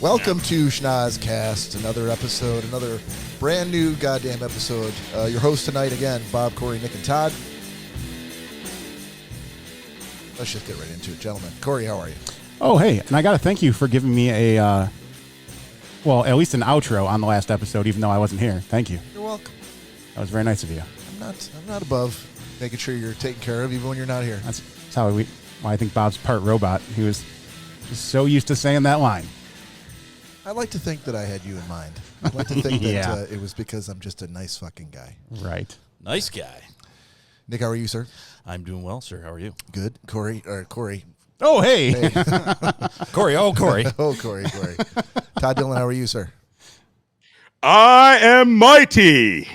Welcome to Schnozzcast, another episode, another brand new goddamn episode. Your host tonight again, Bob, Cory, Nick, and Todd. Let's just get right into it, gentlemen. Cory, how are you? Oh, hey, and I got to thank you for giving me a, well, at least an outro on the last episode, even though I wasn't here. Thank you. You're welcome. That was very nice of you. I'm not above making sure you're taken care of even when you're not here. That's how I think Bob's part robot. He was just so used to saying that line. I like to think that I had you in mind. I like to think Yeah. that it was because I'm just a nice fucking guy. Right. Nice guy. Nick, how are you, sir? I'm doing well, sir. How are you? Good. Cory. Oh, hey. Hey. Cory. Oh, Cory. Oh, Cory. Todd Dillon, how are you, sir? I am mighty.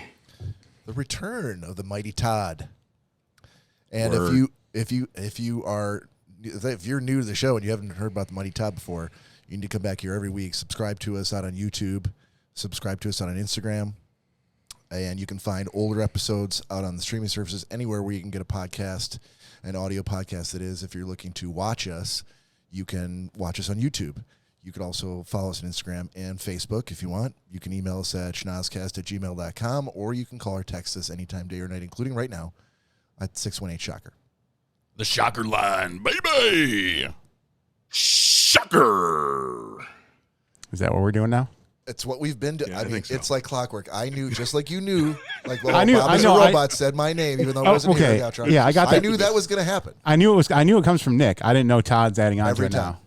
The return of the mighty Todd. And Word. if you're new to the show and you haven't heard about the mighty Todd before, you need to come back here every week. Subscribe to us out on YouTube. Subscribe to us on Instagram. And you can find older episodes out on the streaming services anywhere where you can get a podcast, an audio podcast that is. If you're looking to watch us, you can watch us on YouTube. You can also follow us on Instagram and Facebook if you want. You can email us at schnozzcast@gmail.com, or you can call or text us anytime, day or night, including right now at 618-SHOCKER. The shocker line, baby. Shocker. Is that what we're doing now? It's what we've been doing. Yeah, I I mean, think so. it's like clockwork. I knew, just like you knew, like I knew- Bob I as know, a robot said my name, even though I wasn't okay. here. Outro. Yeah, I got I that. knew that was going to happen I knew it comes from Nick. I didn't know Todd's adding on to every it time.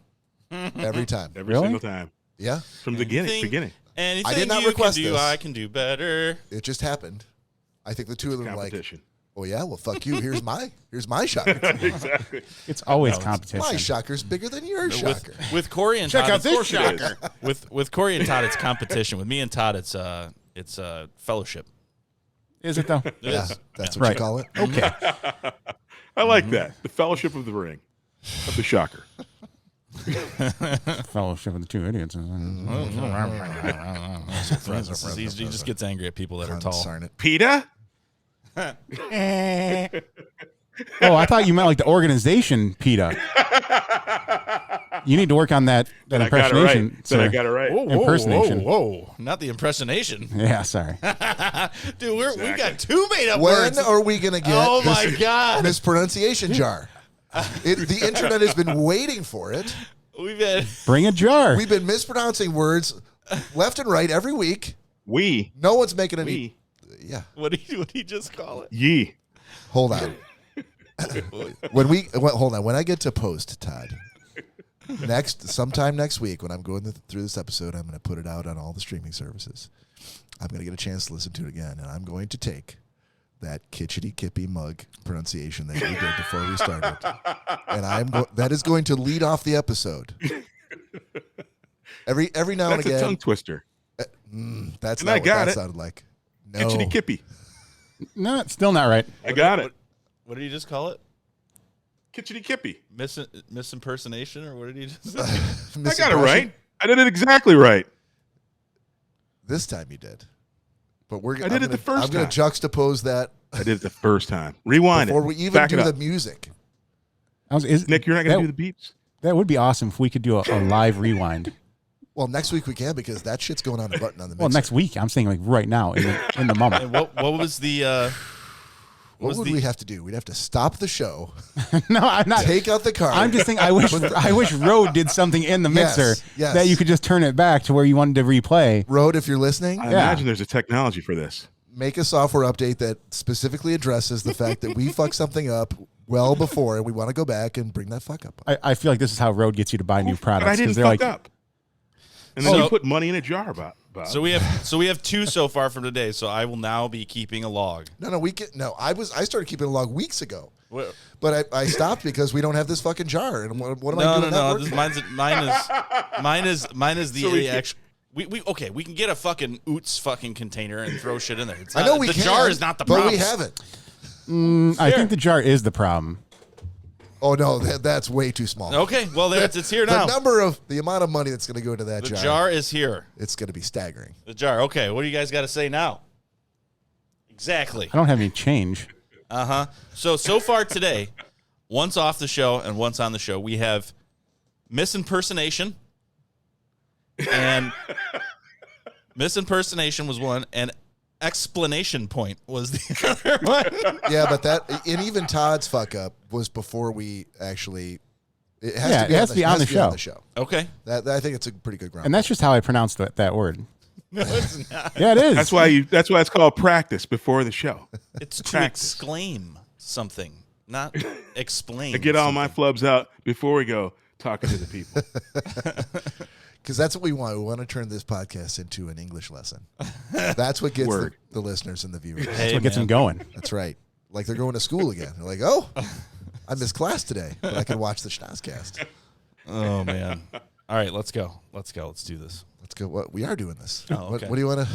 now. Every time. Every Really? single time. Yeah, From the beginning. Anything I did not you request can do, this. I can do better. it just happened. I think the two of them were like, Competition. "Oh yeah, well fuck you. Here's my shocker. Exactly. It's always No, competition. My shocker's bigger than your shocker." With Cory and Check Todd, out this Of course it is. with Cory and Todd, it's competition. With me and Todd, it's fellowship. Is it, though? It Yeah, is. that's what Right. you call it. Okay. I like that. The Fellowship of the Ring. Of the Shocker. Fellowship of the Two Idiots. He just gets angry at people that are tall. Consarn it. PETA? Oh, I thought you meant like the organization PETA. You need to work on that I got it right. impersonation. Then I sir. got it right. Impersonation. Whoa. Not the impersonation. Yeah, sorry. Dude, we got two made up When words. are we going to get Oh, this my God. mispronunciation jar? The internet has been waiting for it. We've had Bring a jar. We've been mispronouncing words left and right every week. No one's making any. Yeah. what did he just call it? Ye. Hold on. Hold on. When I get to post, Todd, sometime next week, when I'm going through this episode, I'm going to put it out on all the streaming services. I'm going to get a chance to listen to it again, and I'm going to take that kitschity kippy mug pronunciation that we did before we started, and that is going to lead off the episode. Every now and That's again. a tongue twister. That's And not I what got that it. sounded like. No. Kitchity Kippy. No, it's still not right. I got it. What did he just call it? Kitchity Kippy. Misimpersonation, or what did he just say? I got it right. I did it exactly right. This time you did. But I did it the first I'm going to time. juxtapose that I did it the first time. Rewind before it. we even Back do it the up. music. Nick, you're not going to do the beeps? That would be awesome if we could do a live rewind. Well, next week we can because that shit's going on a button on the mixer. Well, next week. I'm saying like right now in the moment. And what was the What would we have to do? We'd have to stop the show, No, I'm not. take out the card. I'm just saying. I wish Rode did something in the mixer yes. that you could just turn it back to where you wanted to replay. Rode, if you're listening, I Yeah. imagine there's a technology for this. make a software update that specifically addresses the fact that we fucked something up well before and we want to go back and bring that fuck up. I feel like this is how Rode gets you to buy new products. But I didn't they're fuck like, up. And then So- you put money in a jar, Bob. So we have two so far from today. So I will now be keeping a log. I started keeping a log weeks ago. What? But I stopped because we don't have this fucking jar. And what am I doing? No. That Mine is the So we actual. We can get a fucking Oots fucking container and throw shit in there. It's I not, know we the can. jar is not the problem. But we haven't. I think the jar is the problem. Oh no, that's way too small. Okay, well it's here now. The amount of money that's going to go into that The jar. jar is here. It's going to be staggering. The jar. Okay, what do you guys got to say now? Exactly. I don't have any change. So far today, once off the show and once on the show, we have misimpersonation And misimpersonation was one, and explanation point was the other one. Yeah, but and even Todd's fuck up was before we actually. It has to be on the show. Okay. I think it's a pretty good ground. And that's just how I pronounced that word. No, it's not. Yeah, it is. That's why it's called practice before the show. It's to exclaim something, not explain. I get all my flubs out before we go talking to the people. Because that's what we want. We want to turn this podcast into an English lesson. That's what gets the listeners and the viewers. That's what gets them going. That's right. Like they're going to school again. They're like, oh, I missed class today, but I can watch the Schnozzcast. Oh, man. All right, let's go. Let's do this. Let's go. What we are doing this. Oh, okay. What do you want to?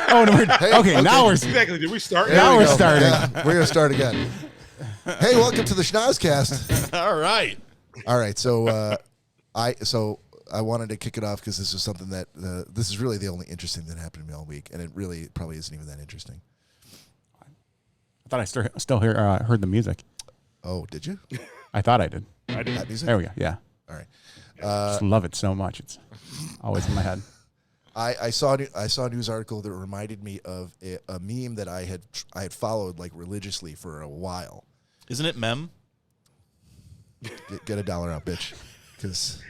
Oh, no, okay. Now we're Exactly. Did we start? Now we're starting. Yeah, we're gonna start again. Hey, welcome to the Schnozzcast. All right. All right. So I wanted to kick it off because this is something that this is really the only interesting thing that happened to me all week, and it really probably isn't even that interesting. I thought I still heard the music. Oh, did you? I thought I did. I did. That music? There we go. Yeah. All right. Just love it so much. It's always in my head. I saw a news article that reminded me of a meme that I had followed like religiously for a while. Isn't it mem? Get $1 out, bitch. Because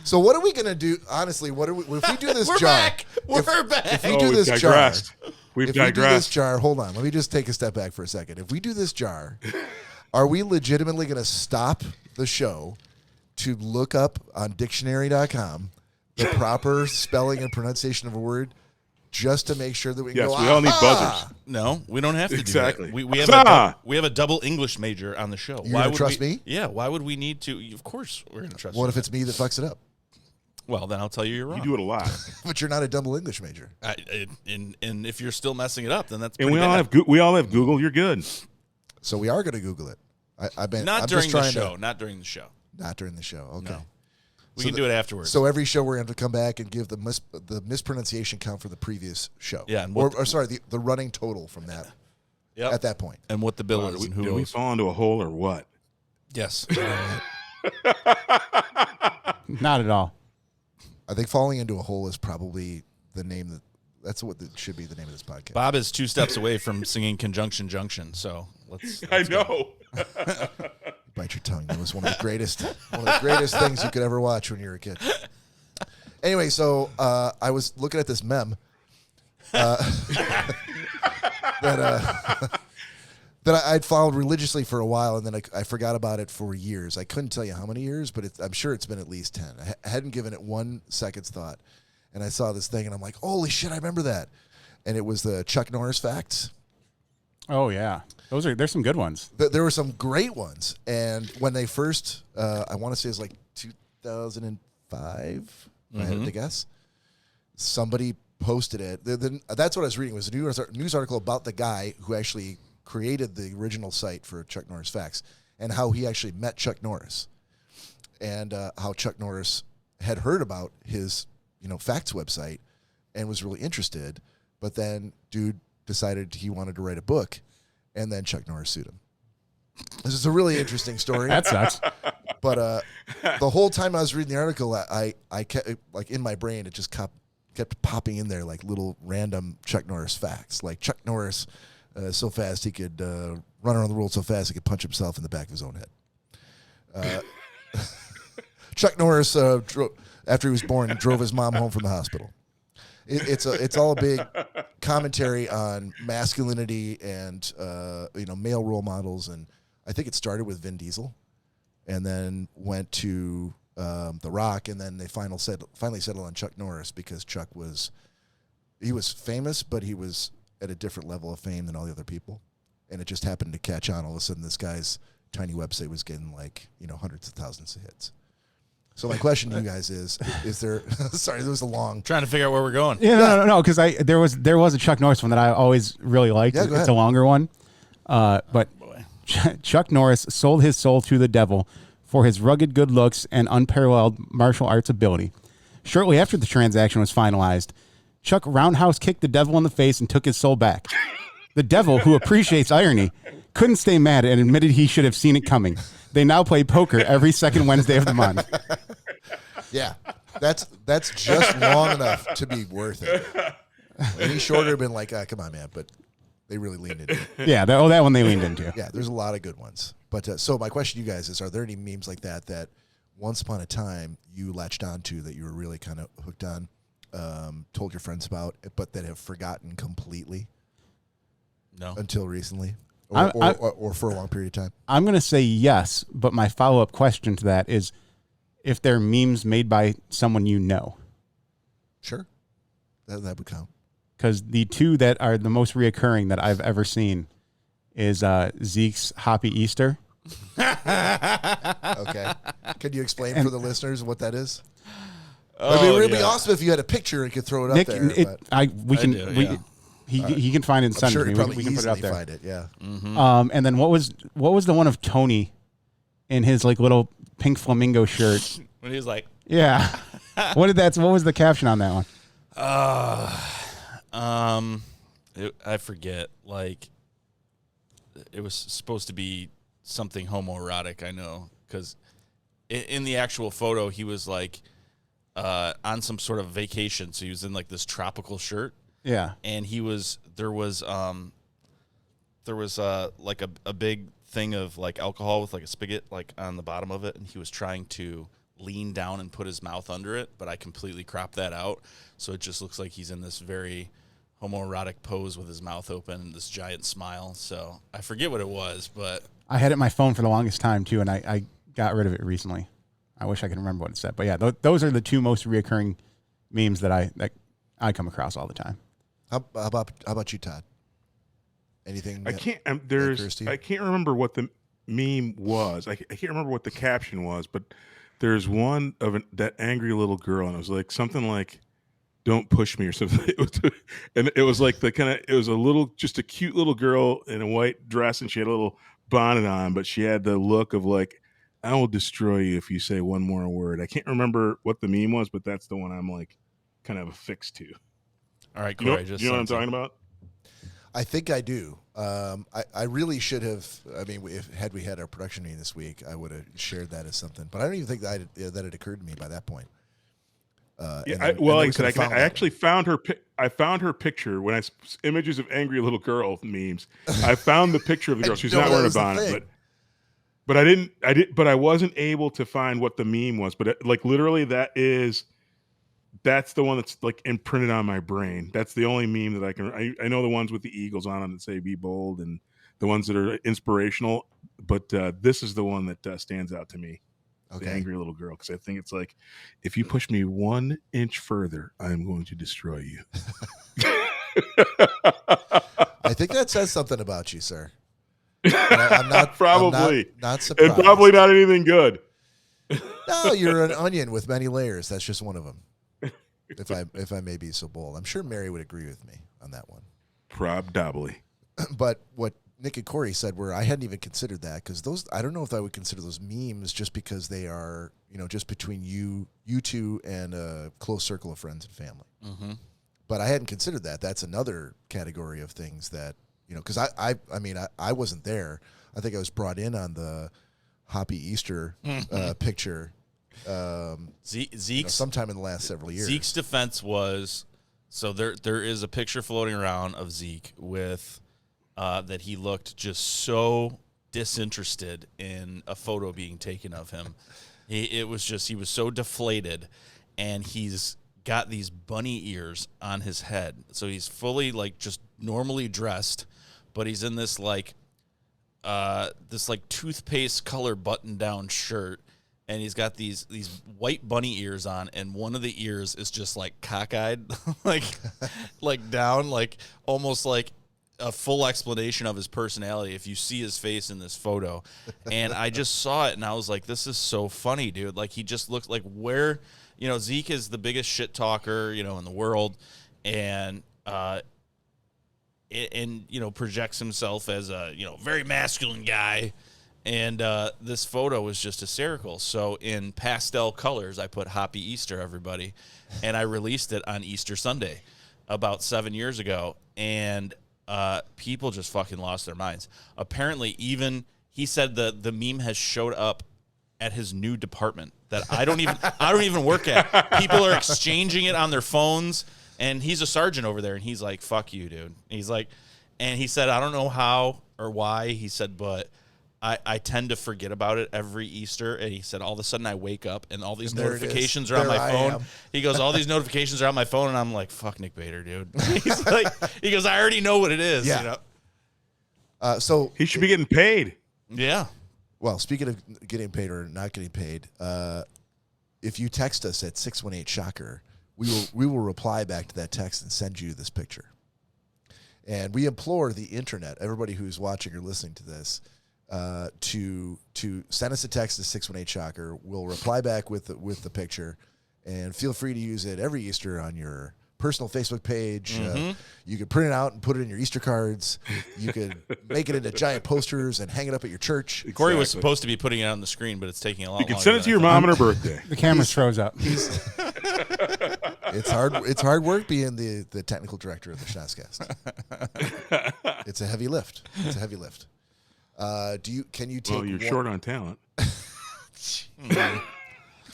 so what are we gonna do? Honestly, what are we if we do this We're jar? back. We're back. If we do this digressed. jar, We've if we do this digressed. jar, hold on. Let me just take a step back for a second. If we do this jar, are we legitimately gonna stop the show to look up on dictionary.com the proper spelling and pronunciation of a word just to make sure that we Yes, go, we all need "Aha!" buzzers. No, we don't have to Exactly. do that. We have we have a double English major on the show. You're gonna trust me? Yeah. Why would we need to? Of course, we're going to trust. What you. if it's me that fucks it up? Well, then I'll tell you you're wrong. You do it a lot. But you're not a double English major. And if you're still messing it up, then that's And pretty we all bad. have Google. You're good. So we are going to Google it. I'm during just the trying show. to, Not during the show. not during the show. Okay. No. We So can do it afterwards. So every show we're going to come back and give the mispronunciation count for the previous show. Yeah, and or sorry, the running total from that Yep. at that point. And what the bill is and who Did we owes. fall into a hole or what? Yes. Not at all. I think falling into a hole is probably the name that's what should be the name of this podcast. Bob is 2 steps away from singing Conjunction Junction, so let's I go. know. Bite your tongue. That was one of the greatest things you could ever watch when you were a kid. Anyway, so I was looking at this meme that I'd followed religiously for a while, and then I forgot about it for years. I couldn't tell you how many years, but I'm sure it's been at least 10. I hadn't given it 1 second's thought, and I saw this thing, and I'm like, holy shit, I remember that. And it was the Chuck Norris facts. Oh yeah, there's some good ones. There were some great ones, and when they first, I want to say it was like 2005, I had to guess, somebody posted it. That's what I was reading, was a news article about the guy who actually created the original site for Chuck Norris Facts, and how he actually met Chuck Norris, and how Chuck Norris had heard about his facts website and was really interested, but then dude decided he wanted to write a book, and then Chuck Norris sued him. This is a really interesting story. That sucks. But the whole time I was reading the article, I kept, like, in my brain, it just kept popping in there like little random Chuck Norris facts, like Chuck Norris so fast he could run around the world so fast he could punch himself in the back of his own head. Chuck Norris, after he was born, drove his mom home from the hospital. It's all a big commentary on masculinity and male role models, and I think it started with Vin Diesel, and then went to The Rock, and then they finally settled on Chuck Norris because Chuck was famous, but he was at a different level of fame than all the other people, and it just happened to catch on. All of a sudden, this guy's tiny website was getting hundreds of thousands of hits. So my question to you guys is there? Sorry, this was a long. Trying to figure out where we're going. Yeah, no, because there was a Chuck Norris one that I always really liked. Yeah, go it's ahead. a longer one, but Boy. Chuck Norris sold his soul to the devil for his rugged good looks and unparalleled martial arts ability. Shortly after the transaction was finalized, Chuck roundhouse kicked the devil in the face and took his soul back. The devil, who appreciates irony, couldn't stay mad and admitted he should have seen it coming. They now play poker every second Wednesday of the month. Yeah, that's just long enough to be worth it. Any shorter, been like, come on, man. But they really leaned into it. Yeah, that one they leaned into. Yeah, there's a lot of good ones. But so my question to you guys is, are there any memes like that once upon a time you latched onto that you were really kind of hooked on, told your friends about, but that have forgotten completely? No. Until recently? Or for a long period of time? I'm going to say yes, but my follow-up question to that is if they're memes made by someone you know. Sure. That would count. Because the two that are the most reoccurring that I've ever seen is Zeke's Happy Easter. Okay. Could you explain for the listeners what that is? I mean, it would be awesome if you had a picture and could throw it up there. He can find it and send it to me. We can put it up there. Find it, yeah. Mm-hmm. And then what was the one of Tony in his like little pink flamingo shirt? When he was like, yeah. What was the caption on that one? I forget. Like, it was supposed to be something homoerotic. I know because in the actual photo he was like on some sort of vacation, so he was in like this tropical shirt. Yeah, and there was like a big thing of like alcohol with like a spigot like on the bottom of it, and he was trying to lean down and put his mouth under it, but I completely cropped that out, so it just looks like he's in this very homoerotic pose with his mouth open and this giant smile. So I forget what it was, but I had it in my phone for the longest time too, and I got rid of it recently. I wish I could remember what it said, but yeah, those are the two most reoccurring memes that I come across all the time. How about you, Todd? Anything? I can't. I can't remember what the meme was. I can't remember what the caption was, but there's one of that angry little girl, and it was like something like "Don't push me" or something. It was like it was just a cute little girl in a white dress, and she had a little bonnet on, but she had the look of like, "I will destroy you if you say one more word." I can't remember what the meme was, but that's the one I'm like kind of affixed to. All right, Cory. You know what I'm talking about? I think I do. I really should have. I mean, had we had our production meeting this week, I would have shared that as something. But I don't even think that it occurred to me by that point. I actually found her. I found her picture when images of angry little girl memes. I found the picture of the girl. She's not wearing a bonnet, but I didn't. But I wasn't able to find what the meme was. But like literally, that's the one that's like imprinted on my brain. That's the only meme that I can. I know the ones with the eagles on them that say "Be bold" and the ones that are inspirational. But this is the one that stands out to me. Okay. The angry little girl, because I think it's like, if you push me 1 inch further, I am going to destroy you. I think that says something about you, sir. I'm not probably I'm not surprised. And probably not anything good. No, you're an onion with many layers. That's just one of them. If I may be so bold, I'm sure Mary would agree with me on that one. Probably. But what Nick and Cory said were, I hadn't even considered that, because those, I don't know if I would consider those memes just because they are, just between you two and a close circle of friends and family. Mm-hmm. But I hadn't considered that. That's another category of things that, because I wasn't there. I think I was brought in on the Happy Easter picture. Zeke's sometime in the last several years. Zeke's defense was, so there is a picture floating around of Zeke with that he looked just so disinterested in a photo being taken of him. He was so deflated, and he's got these bunny ears on his head. So he's fully like just normally dressed, but he's in this toothpaste color button down shirt. And he's got these white bunny ears on, and one of the ears is just like cockeyed, like down, like almost like a full explanation of his personality if you see his face in this photo. And I just saw it, and I was like, this is so funny, dude. Like, he just looks like Zeke is the biggest shit talker, in the world, and projects himself as a, very masculine guy. And this photo was just hysterical. So in pastel colors, I put Happy Easter, everybody. And I released it on Easter Sunday about 7 years ago. And people just fucking lost their minds. Apparently, even he said the meme has showed up at his new department that I don't even work at. People are exchanging it on their phones, and he's a sergeant over there, and he's like, "Fuck you, dude." He's like, and he said, "I don't know how or why." He said, "But I tend to forget about it every Easter." And he said, all of a sudden I wake up and all these notifications are on my phone. He goes, all these notifications are on my phone, and I'm like, "Fuck Nick Bader, dude." He's like, he goes, "I already know what it is." Yeah. You know? So he should be getting paid. Yeah. Well, speaking of getting paid or not getting paid, if you text us at 618-SHOCKER, we will reply back to that text and send you this picture. And we implore the internet, everybody who's watching or listening to this, to send us a text to 618-SHOCKER. We'll reply back with the picture, and feel free to use it every Easter on your personal Facebook page. You could print it out and put it in your Easter cards. You could make it into giant posters and hang it up at your church. Exactly. Corey was supposed to be putting it on the screen, but it's taking a lot longer. You can send it to your mom on her birthday. The camera shows up. It's hard. It's hard work being the technical director of the Schnozzcast. It's a heavy lift. Can you take? Well, you're short on talent.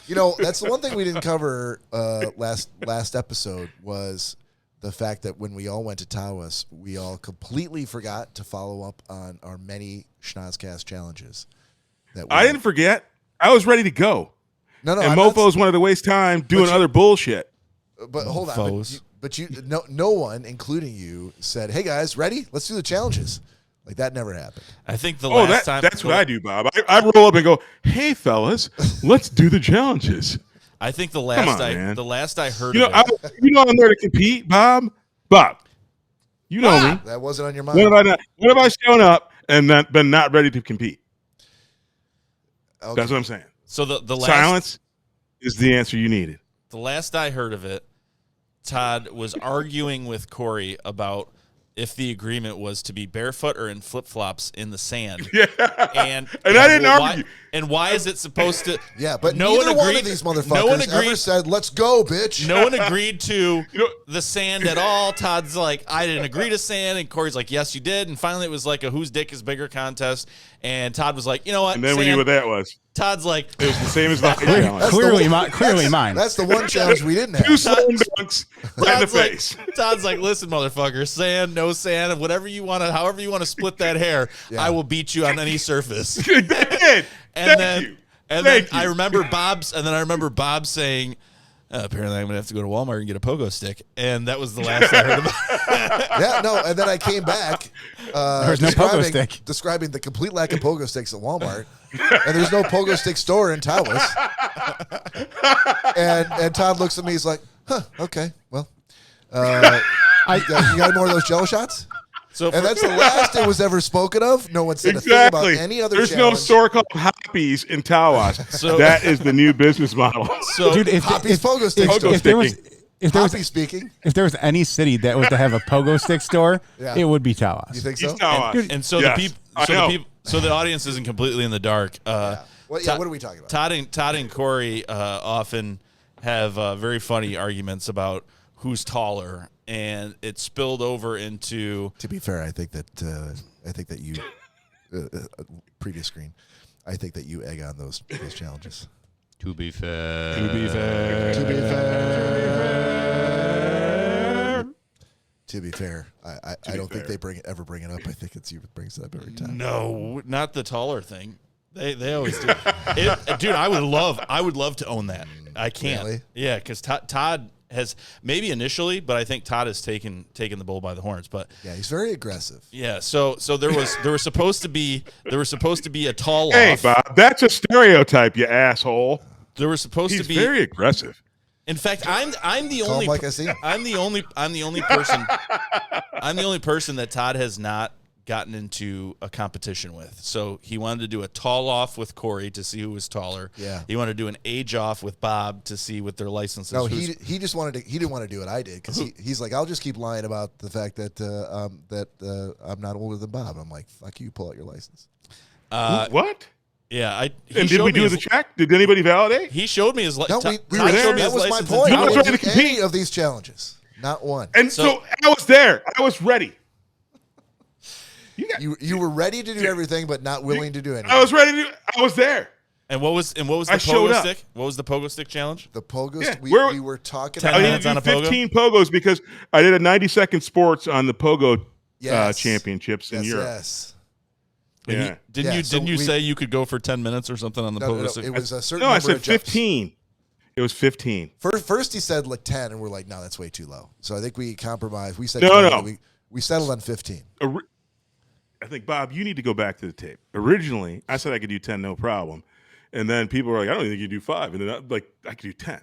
You know, that's the one thing we didn't cover last episode was the fact that when we all went to Tawas, we all completely forgot to follow up on our many Schnozzcast challenges. I didn't forget. I was ready to go. No, and mofos wanted to waste time doing other bullshit. But hold on. No one, including you, said, "Hey guys, ready? Let's do the challenges." Like that never happened. I think the last time that's what I do, Bob. I roll up and go, "Hey fellas, let's do the challenges." I think the last I heard of it, I'm there to compete, Bob. You know me. That wasn't on your mind. When have I shown up and been not ready to compete? Okay. That's what I'm saying. So the last, silence is the answer you needed. The last I heard of it, Todd was arguing with Cory about if the agreement was to be barefoot or in flip-flops in the sand. Yeah. And I didn't argue. And why is it supposed to? Yeah, but neither one of these motherfuckers ever said, "Let's go, bitch." No one agreed to the sand at all. Todd's like, "I didn't agree to sand," and Cory's like, "Yes, you did." And finally, it was like a whose dick is bigger contest. And Todd was like, "You know what?" And then we knew what that was. Todd's like, it was the same as the challenge. Clearly mine. That's the one challenge we didn't have. 2 slam dunks right in the face. Todd's like, "Listen, motherfucker, sand, no sand, whatever you want to, however you want to split that hair, I will beat you on any surface." And then I remember Bob saying, "Apparently, I'm gonna have to go to Walmart and get a pogo stick," and that was the last I heard about it. Yeah, no, and then I came back there's no pogo stick. describing the complete lack of pogo sticks at Walmart, and there's no pogo stick store in Tawas. and Todd looks at me, he's like, "Huh, okay, well, you got more of those Jello shots?" And that's the last it was ever spoken of. No one said a thing about any other challenge. There's no store called Hoppies in Tawas. So that is the new business model. So, dude, Hoppies pogo stick store. If there was any city that was to have a pogo stick store, it would be Tawas. You think so? And so so the audience isn't completely in the dark. What are we talking about? Todd and Cory often have very funny arguments about who's taller, and it spilled over into. To be fair, I think that you previous screen. I think that you egg on those challenges. To be fair. To be fair, I don't think they ever bring it up. I think it's you that brings it up every time. No, not the taller thing. They always do. Dude, I would love to own that. I can't. Really? Yeah, because Todd has maybe initially, but I think Todd has taken the bull by the horns. But yeah, he's very aggressive. Yeah, so there was supposed to be a tall off. Hey, Bob, that's a stereotype, you asshole. There was supposed to be very aggressive. In fact, I'm the only like I see him. I'm the only person that Todd has not gotten into a competition with. So he wanted to do a tall off with Cory to see who was taller. Yeah. He wanted to do an age off with Bob to see what their licenses. No, he just wanted to. He didn't want to do what I did because he's like, I'll just keep lying about the fact that I'm not older than Bob. I'm like, fuck you, pull out your license. What? Yeah, did we do the check? Did anybody validate? He showed me his license. No, we were there. That was my point. I was ready to compete. Any of these challenges, not one. And so I was there. I was ready. You were ready to do everything, but not willing to do anything. I was ready to. I was there. And what was the showed pogo up. stick? What was the pogo stick challenge? The pogo Yeah, stick. We were talking 10 I about needed minutes to on do a pogo? 15 pogos because I did a 90-second sports on the pogo Yes. championships in Europe. Yes. Yeah. Didn't you say you could go for 10 minutes or something on the pogo stick? It was a certain No, I number said of jumps. 15. It was 15. First he said like 10, and we're like, no, that's way too low. So I think we compromised. We said No, 20, no. We settled on 15. I think, Bob, you need to go back to the tape. Originally, I said I could do 10, no problem. And then people were like, I don't think you do 5. And then I could do 10.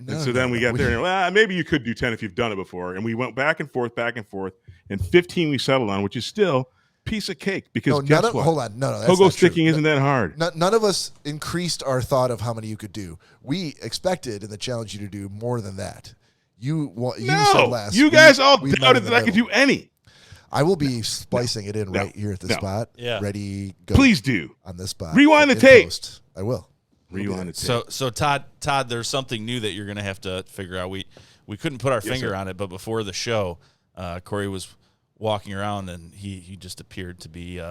And so then we got there and well, maybe you could do 10 if you've done it before. And we went back and forth. And 15 we settled on, which is still piece of cake. Because guess what? Hold on. No, that's Pogo not sticking true. isn't that hard. None of us increased our thought of how many you could do. We expected in the challenge you to do more than that. You said less. You guys all we met doubted in the that I could middle. do any. I will be splicing it in right here at the No. spot. Yeah. Ready, go. Please do. On this spot. Rewind the In tape. post. I will. Rewind the tape. So Todd, there's something new that you're going to have to figure out. We couldn't put our finger sir. on it, but before the show, Cory was walking around and he just appeared to be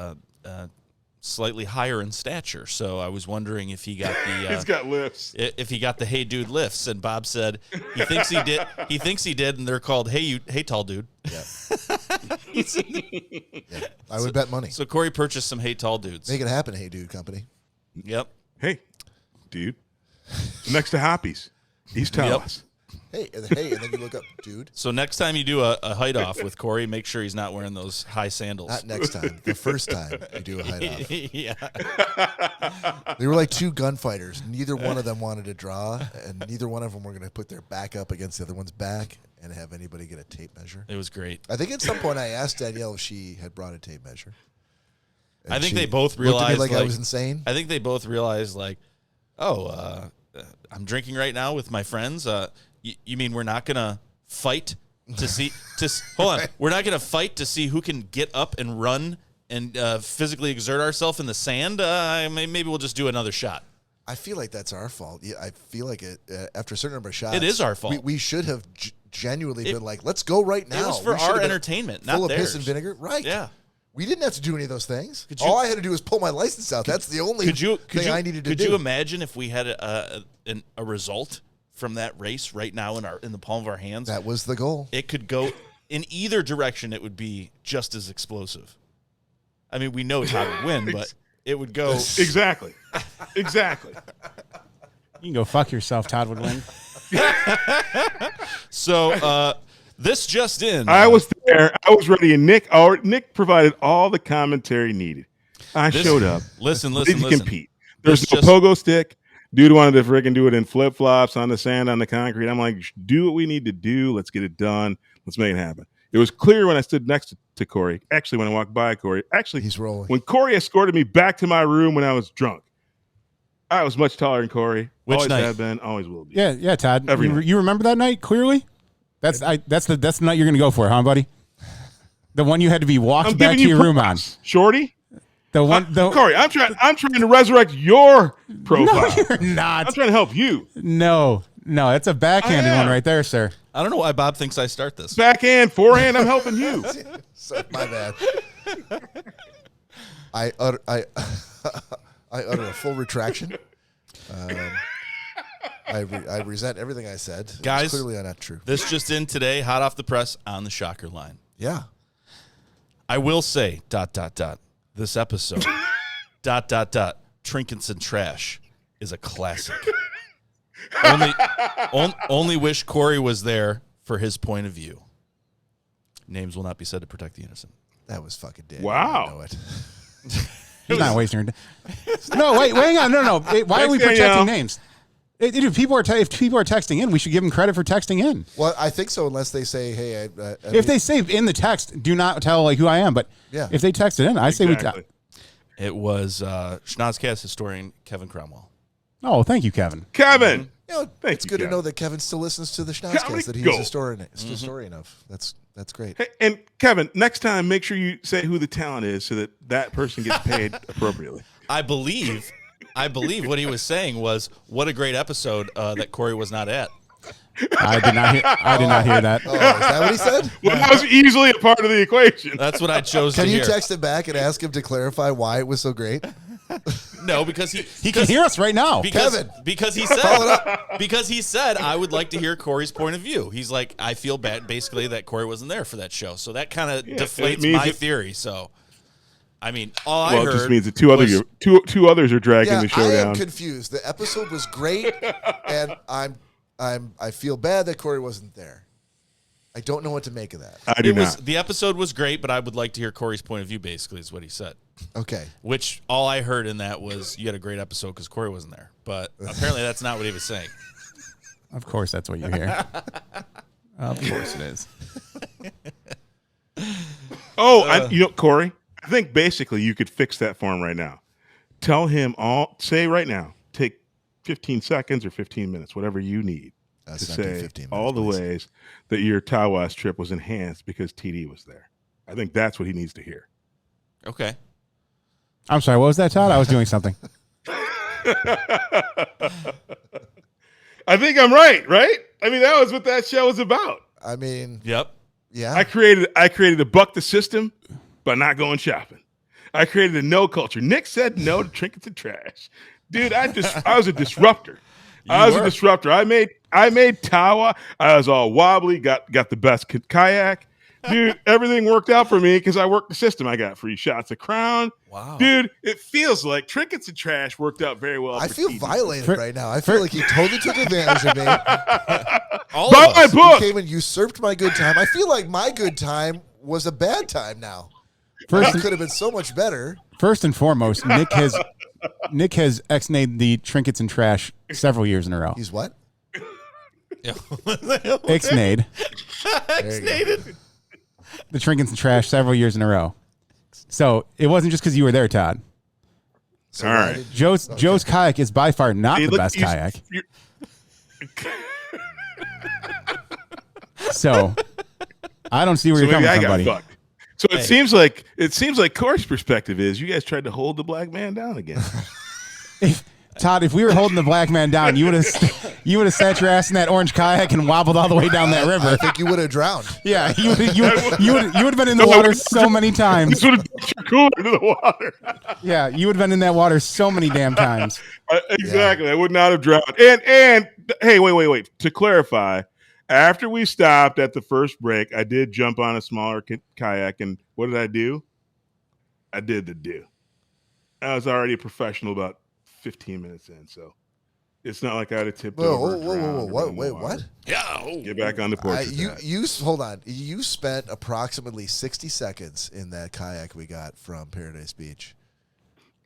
slightly higher in stature. So I was wondering if he got the He's got lifts. if he got the hey dude lifts, and Bob said he thinks he did. He thinks he did, and they're called hey tall dude. Yeah. I would bet money. So Cory purchased some hey tall dudes. Make it happen, hey dude company. Yep. Hey, dude. Next to Hoppies. East Tawas. Hey, and then you look up, dude. So next time you do a height off with Cory, make sure he's not wearing those high sandals. Not next time. The first time you do a height off. Yeah. They were like two gunfighters. Neither one of them wanted to draw, and neither one of them were going to put their back up against the other one's back and have anybody get a tape measure. It was great. I think at some point I asked Danielle if she had brought a tape measure. And I think she they both looked at me realized like I was insane. I think they both realized like, oh, I'm drinking right now with my friends. You mean we're not gonna fight to see? Hold on, we're not gonna fight to see who can get up and run and physically exert ourselves in the sand. Maybe we'll just do another shot. I feel like that's our fault. Yeah, I feel like it after a certain number of shots. It is our fault. We should have genuinely been like, let's go right now. It was for We should our have been entertainment, full not of theirs. piss and vinegar. Right. Yeah. We didn't have to do any of those things. Could you- All I had to do was pull my license out. That's the only thing I needed to do. Could you imagine if we had a result from that race right now in the palm of our hands? That was the goal. It could go in either direction. It would be just as explosive. I mean, we know Todd would win, but it would go Exactly. Exactly. You can go fuck yourself. Todd would win. So this just in. I was there. I was ready, and Nick provided all the commentary needed. I showed up. Listen. Ready to compete. There's This no just- pogo stick. Dude wanted to freaking do it in flip flops on the sand, on the concrete. I'm like, do what we need to do. Let's get it done. Let's make it happen. It was clear when I stood next to Cory. Actually, when I walked by Cory. Actually, He's rolling. when Cory escorted me back to my room when I was drunk. I was much taller than Cory. Which always night? have been. Always will be. Yeah, Todd. Every night. You remember that night clearly? That's the night you're gonna go for, huh, buddy? The one you had to be walked I'm back giving to you your room on. props, Shorty. The one, Cory, I'm trying to resurrect your profile. No, you're not. I'm trying to help you. No, that's a backhanded I am. one right there, sir. I don't know why Bob thinks I start this. Backhand, forehand, I'm helping you. So, my bad. I utter a full retraction. I resent everything I said. Guys, it's clearly not true. This just in today, hot off the press on the Shocker line. Yeah. I will say, ... this episode, ... Trinkets and Trash is a classic. Only wish Cory was there for his point of view. Names will not be said to protect the innocent. That was fucking dead. Wow. I know it. He's not wasting your No, wait, hang on. No. Why are we Thanks, protecting Danielle. names? If people are texting in, we should give them credit for texting in. Well, I think so, unless they say, hey, If they say in the text, do not tell like who I am. But Yeah. if they text it in, I say Exactly. It was Schnozzcast historian Kevin Cromwell. Oh, thank you, Kevin. Kevin. you know, Thank it's you, good to Kevin. know that Kevin still listens to the Kevin, Schnozzcast that he's go. a historian of. That's great. Hey, and Kevin, next time, make sure you say who the talent is so that person gets paid appropriately. I believe what he was saying was, what a great episode that Cory was not at. I did not hear that. Oh, is that what he said? Well, that was easily a part of the equation. That's what I chose Can to you hear. text him back and ask him to clarify why it was so great? No, because He can hear us right now. Kevin. Because he said I would like to hear Cory's point of view. He's like, I feel bad basically that Cory wasn't there for that show. So that kind of deflates my theory. So I mean, all I heard it just means that two others are dragging the show I down. am confused. The episode was great, and I feel bad that Cory wasn't there. I don't know what to make of that. I do not. The episode was great, but I would like to hear Cory's point of view, basically, is what he said. Okay. Which all I heard in that was you had a great episode because Cory wasn't there. But apparently that's not what he was saying. Of course, that's what you hear. Of course it is. Cory, I think basically you could fix that for him right now. Tell him say right now, take 15 seconds or 15 minutes, whatever you need. To say 15 minutes, all the ways that your Tawas trip was enhanced because TD was there. I think that's what he needs to hear. Okay. I'm sorry, what was that, Todd? I was doing something. I think I'm right? I mean, that was what that show was about. I mean, yep. Yeah. I created a buck the system by not going shopping. I created a no culture. Nick said no to trinkets and trash. Dude, I was a disruptor. I was a disruptor. I made Tawa. I was all wobbly, got the best kayak. Dude, everything worked out for me because I worked the system. I got free shots of Crown. Wow. Dude, it feels like trinkets and trash worked out very well. I feel TV. violated right now. I feel like he totally took advantage of me. Buy my book. He came and usurped my good time. I feel like my good time was a bad time now. It could have been so much better. First and foremost, Nick has ex-nayed the trinkets and trash several years in a row. He's what? Ex-nayed the trinkets and trash several years in a row. So it wasn't just because you were there, Todd. So all right. Joe's kayak is by far not the best kayak. So I don't see where you're coming from, buddy. Fucked. So it seems like Cory's perspective is you guys tried to hold the black man down again. Todd, if we were holding the black man down, you would have sat your ass in that orange kayak and wobbled all the way down that river. I think you would have drowned. Yeah, you would have been in the water so many times. This would have dumped your cooler into the water. Yeah, you would have been in that water so many damn times. Exactly, yeah. I would not have drowned. And hey, wait. To clarify, after we stopped at the first break, I did jump on a smaller kayak, and what did I do? I did the do. I was already a professional about 15 minutes in, so it's not like I had to tip over. Whoa. Wait, what? Yeah. Get back on the porch. Hold on. You spent approximately 60 seconds in that kayak we got from Paradise Beach.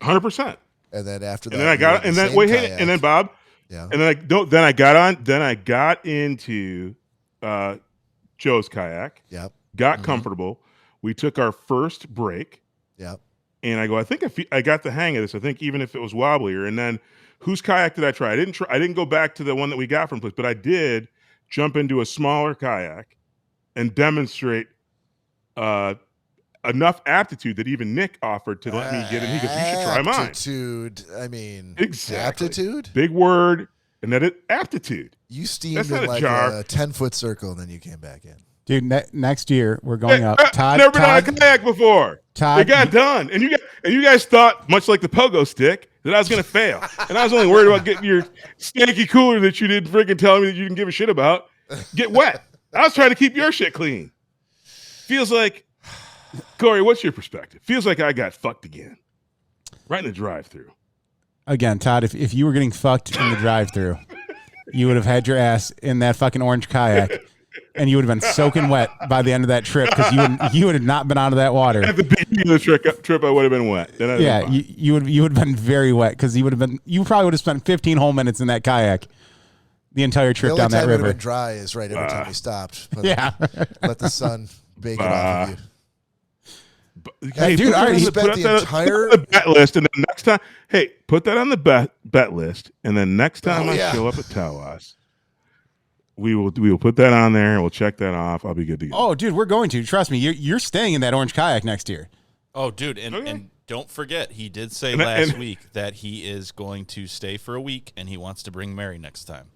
100%. And then after that, and then I got, and then and then Bob, yeah. And then I got into Joe's kayak. Yep. Got comfortable. We took our first break. Yep. And I go, I think I got the hang of this. I think even if it was wobblier. And then whose kayak did I try? I didn't go back to the one that we got from place, but I did jump into a smaller kayak and demonstrate enough aptitude that even Nick offered to let me get in. He goes, you should try mine. Aptitude. I mean, exactly. Aptitude? Big word. And that aptitude. You steamed in like a 10-foot circle, and then you came back in. Dude, next year we're going up. Todd, never done a kayak before. Todd, it got done, and you guys thought, much like the pogo stick, that I was going to fail, and I was only worried about getting your stanky cooler that you didn't freaking tell me that you didn't give a shit about get wet. I was trying to keep your shit clean. Feels like, Cory, what's your perspective? Feels like I got fucked again, right in the drive-through. Again, Todd, if you were getting fucked in the drive-through, you would have had your ass in that fucking orange kayak. And you would have been soaking wet by the end of that trip because you would have not been out of that water. At the beginning of the trip, I would have been wet. Yeah, you would have been very wet because you probably would have spent 15 whole minutes in that kayak the entire trip down that river. The only time it would have been dry is right every time we stopped. Yeah, let the sun bake it off of you. Hey, dude, put the bet list, and then next time, put that on the bet list, and then next time I show up at Tawas. We will put that on there and we'll check that off. I'll be good to go. Oh, dude, we're going to. Trust me, you're staying in that orange kayak next year. Oh, dude, and don't forget, he did say last week that he is going to stay for a week and he wants to bring Mary next time.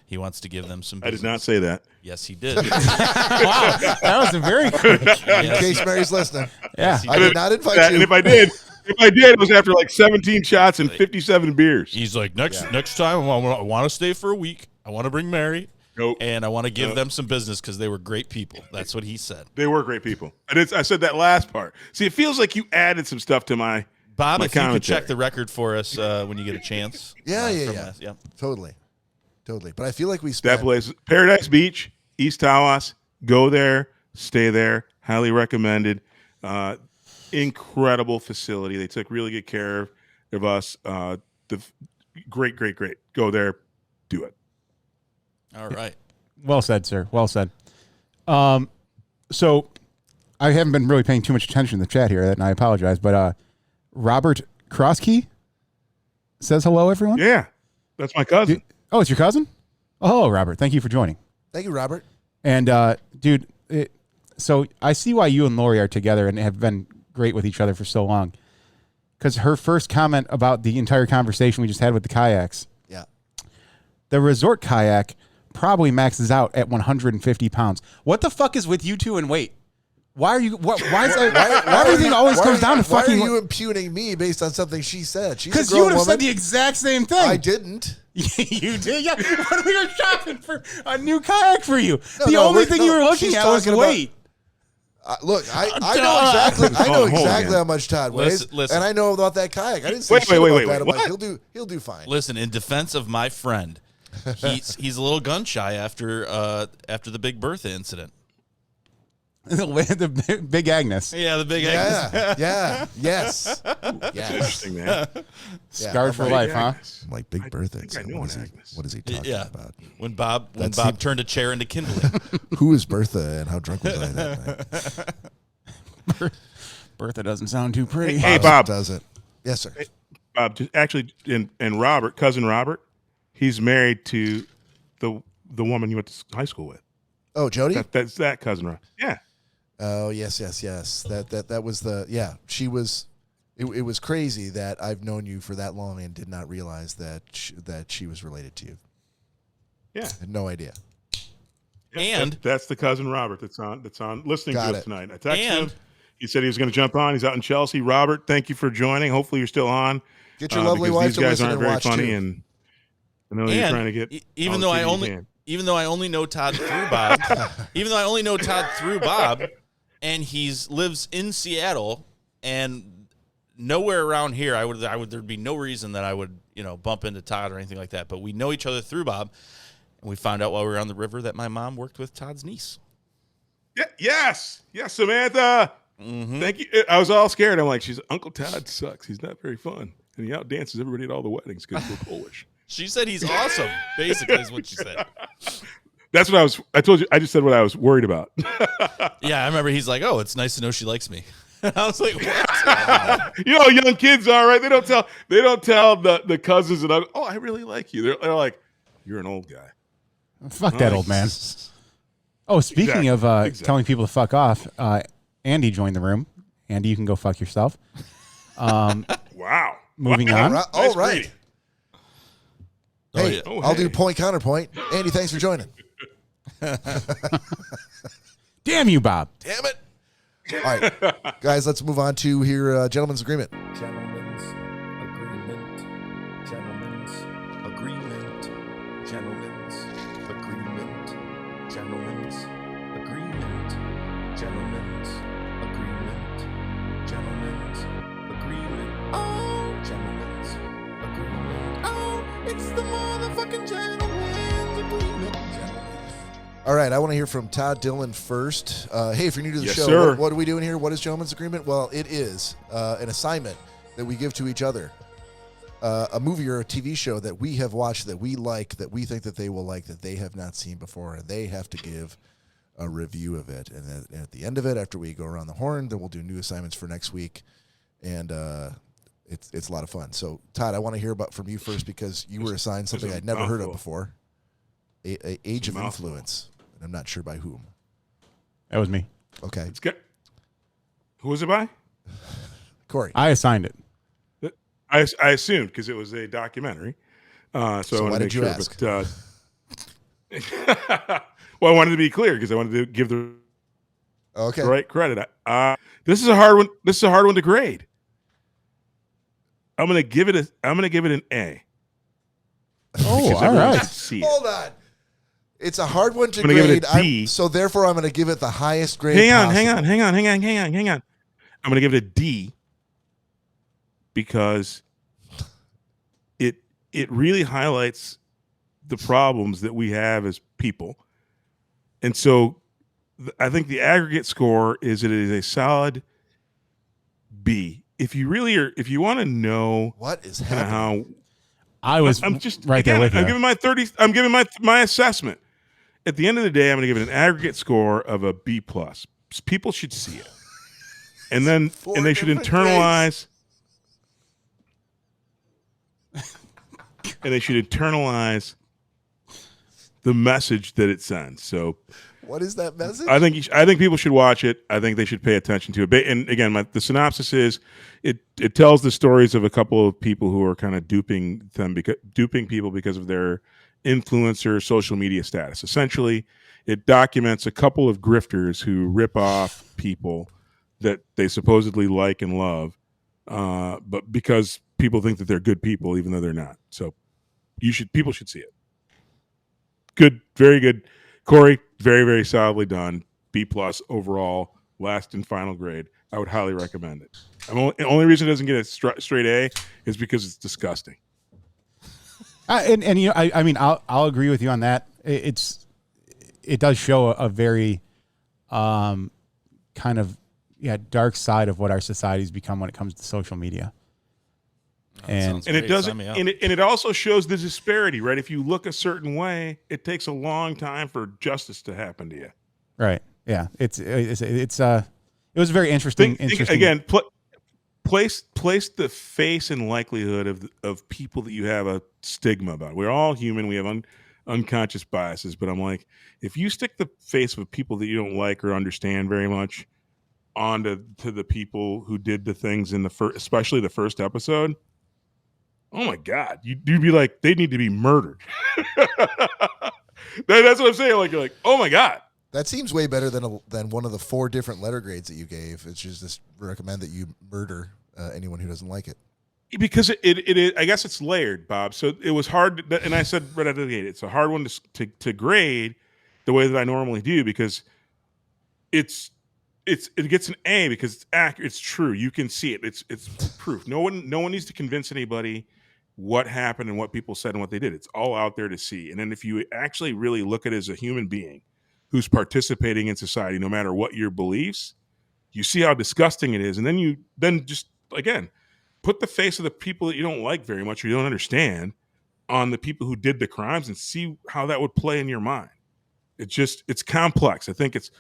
He wants to give them some I business. did not say that. Yes, he did. Wow, that was a very quick. In case Mary's listening. Yeah. I did not invite you. And if I did, it was after like 17 shots and 57 beers. He's like, next time, I want to stay for a week. I want to bring Mary. Nope. And I want to give them some business because they were great people. That's what he said. They were great people. I said that last part. See, it feels like you added some stuff to my Bob, if commentary. you could check the record for us when you get a chance. Yeah. Totally. But I feel like we spent That place, Paradise Beach, East Tawas. Go there, stay there. Highly recommended. Incredible facility. They took really good care of us. Great. Go there, do it. All right. Well said, sir. Well said. So I haven't been really paying too much attention to the chat here, and I apologize. But Robert Crosskey says hello, everyone. Yeah, that's my cousin. Oh, it's your cousin? Oh, hello, Robert. Thank you for joining. Thank you, Robert. And, dude, so I see why you and Lori are together and have been great with each other for so long. Because her first comment about the entire conversation we just had with the kayaks. Yeah. The resort kayak probably maxes out at 150 pounds. What the fuck is with you two and weight? Why are you? Why is everything always comes down to fucking? Why are you impugning me based on something she said? She's because a you grown would have woman. said the exact same thing. I didn't. You did, yeah. When we were shopping for a new kayak for you, the only thing you were looking at was weight. Look, I know exactly. I know exactly how much Todd weighs, Listen. and I know about that kayak. I didn't say shit about that. I'm like, he'll do fine. Listen, in defense of my friend, he's a little gun shy after the Big Bertha incident. The big Agnes. Yeah, the Big Agnes. Yes. Interesting, man. Scarred for life, huh? I'm like Big Bertha. I know Agnes. What is he talking about? When Bob turned a chair into kindling. Who is Bertha and how drunk was I that night? Bertha doesn't sound too pretty. Hey, Bob. Doesn't. Yes, sir. Hey, Bob, actually, and Robert, cousin Robert, he's married to the woman you went to high school with. Oh, Jody? That's that cousin Robert. Yeah. Oh, yes. That was she was. It was crazy that I've known you for that long and did not realize that she was related to you. Yeah. I had no idea. And that's the cousin Robert that's on listening to us tonight. I texted him. He said he was going to jump on. He's out in Chelsea. Robert, thank you for joining. Hopefully you're still on. Get your lovely wife these to guys listen aren't and very watch funny, too. and I know you're trying to get. Even though I only know Todd through Bob, and lives in Seattle, and nowhere around here, there'd be no reason that I would bump into Todd or anything like that. But we know each other through Bob, and we found out while we were on the river that my mom worked with Todd's niece. Yeah, yes, Samantha. Mm-hmm. Thank you. I was all scared. I'm like, Uncle Todd sucks. He's not very fun, and he outdances everybody at all the weddings because we're Polish. She said he's awesome. Basically, is what she said. That's what I told you. I just said what I was worried about. Yeah, I remember. He's like, "Oh, it's nice to know she likes me." I was like, "What?" Young kids are right. They don't tell the cousins and oh, I really like you. They're like, you're an old guy. Fuck that old man. Oh, speaking of telling people to fuck off, Andy joined the room. Andy, you can go fuck yourself. Wow. Moving on. Oh, right. Hey, Oh, yeah. I'll do point counterpoint. Andy, thanks for joining. Damn you, Bob. Damn it. All right, guys, let's move on to here, gentleman's agreement. Gentlemen's agreement. Gentlemen's agreement. Gentlemen's agreement. Gentlemen's agreement. Gentlemen's agreement. Gentlemen's agreement. Oh, gentlemen's agreement. Oh, it's the motherfucking gentleman's agreement. All right, I want to hear from Todd Dillon first. Hey, if you're new to the show, sir. what are we doing here? What is gentleman's agreement? Well, it is an assignment that we give to each other. A movie or a TV show that we have watched, that we like, that we think that they will like, that they have not seen before, and they have to give a review of it. And at the end of it, after we go around the horn, then we'll do new assignments for next week. And it's a lot of fun. So, Todd, I want to hear from you first because you were assigned something I'd never heard of before. Age of Influence. And I'm not sure by whom. That was me. Okay. It's good. Who was it by? Cory. I assigned it. I assumed because it was a documentary. So I why want to did make you sure. ask? But Well, I wanted to be clear because I wanted to give the right credit. This is a hard one. This is a hard one to grade. I'm gonna give it an A. Oh, all right. Hold on. It's a hard one to I'm gonna grade. give it a D. So therefore, I'm going to give it the highest grade. Hang on. I'm gonna give it a D because it really highlights the problems that we have as people, and so I think the aggregate score is a solid B. If you want to know what is kind of how. I'm just right there with you. I'm giving my assessment. At the end of the day, I'm going to give it an aggregate score of a B+. People should see it, and they should internalize. And they should internalize the message that it sends. So, what is that message? I think people should watch it. I think they should pay attention to it. And again, the synopsis is it tells the stories of a couple of people who are kind of duping people because of their influencer social media status. Essentially, it documents a couple of grifters who rip off people that they supposedly like and love, but because people think that they're good people, even though they're not. So people should see it. Good, very good. Cory, very, very solidly done. B+ overall, last and final grade. I would highly recommend it. The only reason it doesn't get a straight A is because it's disgusting. And you know, I mean, I'll agree with you on that. It does show a very kind of dark side of what our society's become when it comes to social media. And it doesn't, and it also shows the disparity, right? If you look a certain way, it takes a long time for justice to happen to you. Right. Yeah. It was very interesting. Again, place the face and likelihood of people that you have a stigma about. We're all human. We have unconscious biases, but I'm like, if you stick the face of people that you don't like or understand very much onto the people who did the things in especially the first episode. Oh my God, you'd be like, they need to be murdered. That's what I'm saying. Like, you're like, oh my God. That seems way better than one of the 4 different letter grades that you gave. It's just recommend that you murder anyone who doesn't like it. Because it I guess it's layered, Bob. So it was hard, and I said right out of the gate, it's a hard one to grade the way that I normally do because it gets an A because it's accurate, it's true. You can see it. It's proof. No one needs to convince anybody what happened and what people said and what they did. It's all out there to see. And then if you actually really look at it as a human being who's participating in society, no matter what your beliefs, you see how disgusting it is. And then you just, again, put the face of the people that you don't like very much or you don't understand on the people who did the crimes and see how that would play in your mind. It's complex. I think it's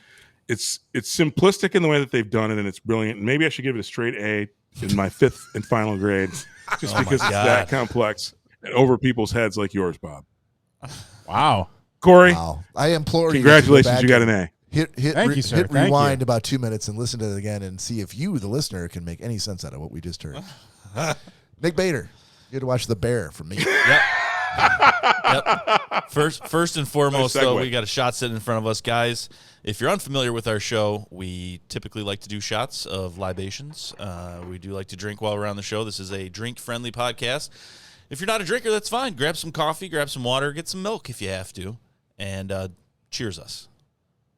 simplistic in the way that they've done it, and it's brilliant. And maybe I should give it a straight A in my 5th and final grade, just because it's that complex and over people's heads like yours, Bob. Wow. Cory, I implore you. Congratulations, you got an A. Thank you, sir. Hit rewind about 2 minutes and listen to it again and see if you, the listener, can make any sense out of what we just heard. Nick Bader, you had to watch The Bear from me. Yep. First and foremost, though, we got a shot sitting in front of us, guys. If you're unfamiliar with our show, we typically like to do shots of libations. We do like to drink while we're on the show. This is a drink-friendly podcast. If you're not a drinker, that's fine. Grab some coffee, grab some water, get some milk if you have to, and cheers us.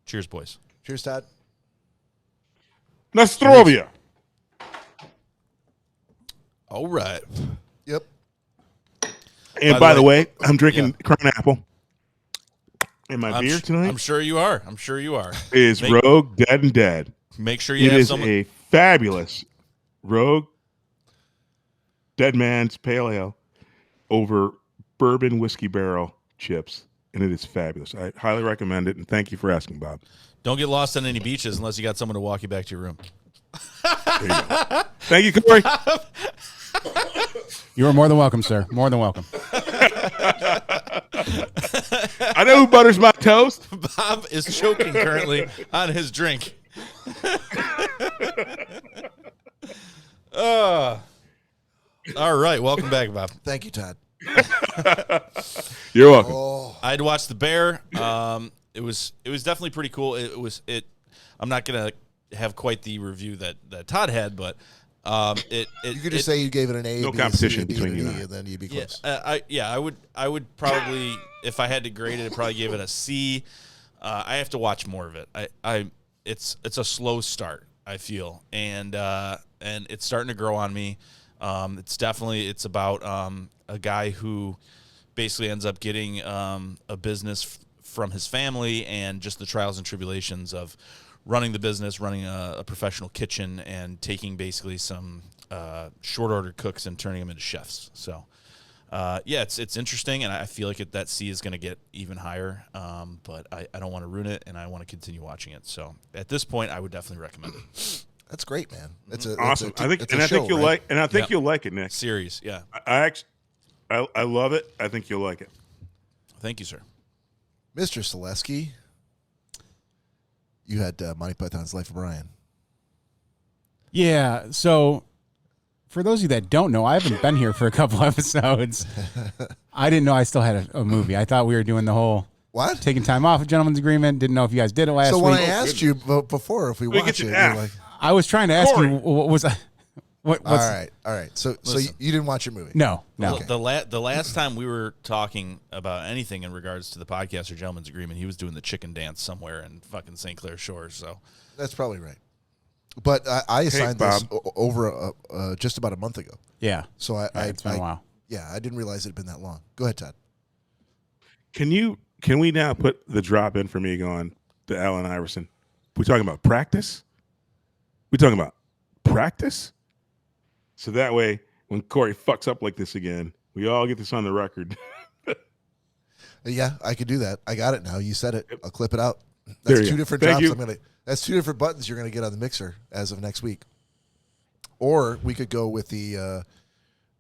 Cheers, boys. Cheers, Todd. Nostrovia. All right. Yep. And by the way, I'm drinking Crown Apple. And my beer tonight, I'm sure you are. is Rogue Dead and Dead. Make sure you have some. It is a fabulous Rogue Dead Man's Pale Ale over bourbon whiskey barrel chips. And it is fabulous. I highly recommend it. And thank you for asking, Bob. Don't get lost on any beaches unless you got someone to walk you back to your room. There you go. Thank you, Cory. You are more than welcome, sir. More than welcome. I know who butters my toast. Bob is choking currently on his drink. All right. Welcome back, Bob. Thank you, Todd. You're welcome. Oh, I'd watched The Bear. It was definitely pretty cool. I'm not gonna have quite the review that Todd had, but you could just say you gave it an A. No B, competition C, B, between and you D, and I. and then you'd be yeah, close. I would probably, if I had to grade it, I'd probably give it a C. I have to watch more of it. It's a slow start, I feel, and it's starting to grow on me. It's about a guy who basically ends up getting a business from his family, and just the trials and tribulations of running the business, running a professional kitchen, and taking basically some short order cooks and turning them into chefs. So, it's interesting, and I feel like that C is going to get even higher. But I don't want to ruin it, and I want to continue watching it. So at this point, I would definitely recommend it. That's great, man. It's Awesome. I think show, you'll right? you'll like it, Nick. Series, yeah. I love it. I think you'll like it. Thank you, sir. Mr. Selesky, you had Monty Python's Life of Brian. Yeah. So, for those of you that don't know, I haven't been here for a couple episodes. I didn't know I still had a movie. I thought we were doing the whole What? taking time off, a gentleman's agreement. Didn't know if you guys did it last So week. when I asked you before if we Let me watch get it, you you're F. like, I was trying to ask Cory. you what was what's all right. So Listen. you didn't watch your movie? No. Well, the last time we were talking about anything in regards to the podcast or gentleman's agreement, he was doing the chicken dance somewhere in fucking St. Clair Shores. So That's probably right. But I assigned this Bob. over just about a month ago. Yeah. So It's been a while. Yeah, I didn't realize it had been that long. Go ahead, Todd. Can we now put the drop in for me going to Allen Iverson? We talking about practice? We talking about practice? So that way, when Cory fucks up like this again, we all get this on the record. Yeah, I could do that. I got it now. You said it. I'll clip it out. There That's you two go. different Thank drops. you. That's two different buttons you're gonna get on the mixer as of next week. Or we could go with the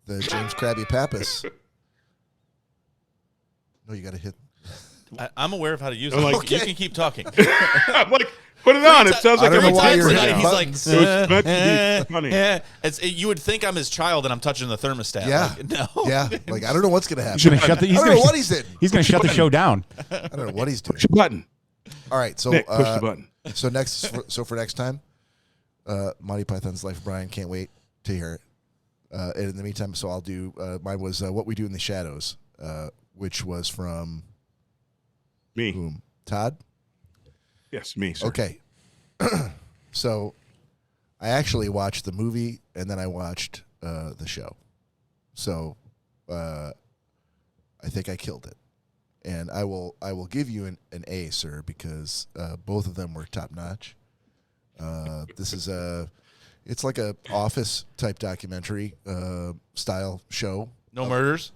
James Krabby Pappas. No, you got to hit. I'm aware of how to use I'm it. like- You can keep talking. I'm like, put it on. It sounds like I don't know every why time you're right hitting now. He's like, It was meant to be funny. yeah. You would think I'm his child and I'm touching the thermostat. Yeah. Like, no. Yeah, like I don't know what's gonna happen. He's gonna shut the. I don't know what he's hitting. He's gonna shut the show down. I don't know what he's doing. Push the button. All right, so Nick, push the button. So for next time, Monty Python's Life of Brian. Can't wait to hear it. And in the meantime, so I'll do. Mine was What We Do in the Shadows, which was from Me. whom? Todd. Yes, me, sir. Okay. So I actually watched the movie and then I watched the show. So I think I killed it. And I will give you an A, sir, because both of them were top notch. This is it's like a office type documentary style show. No murders?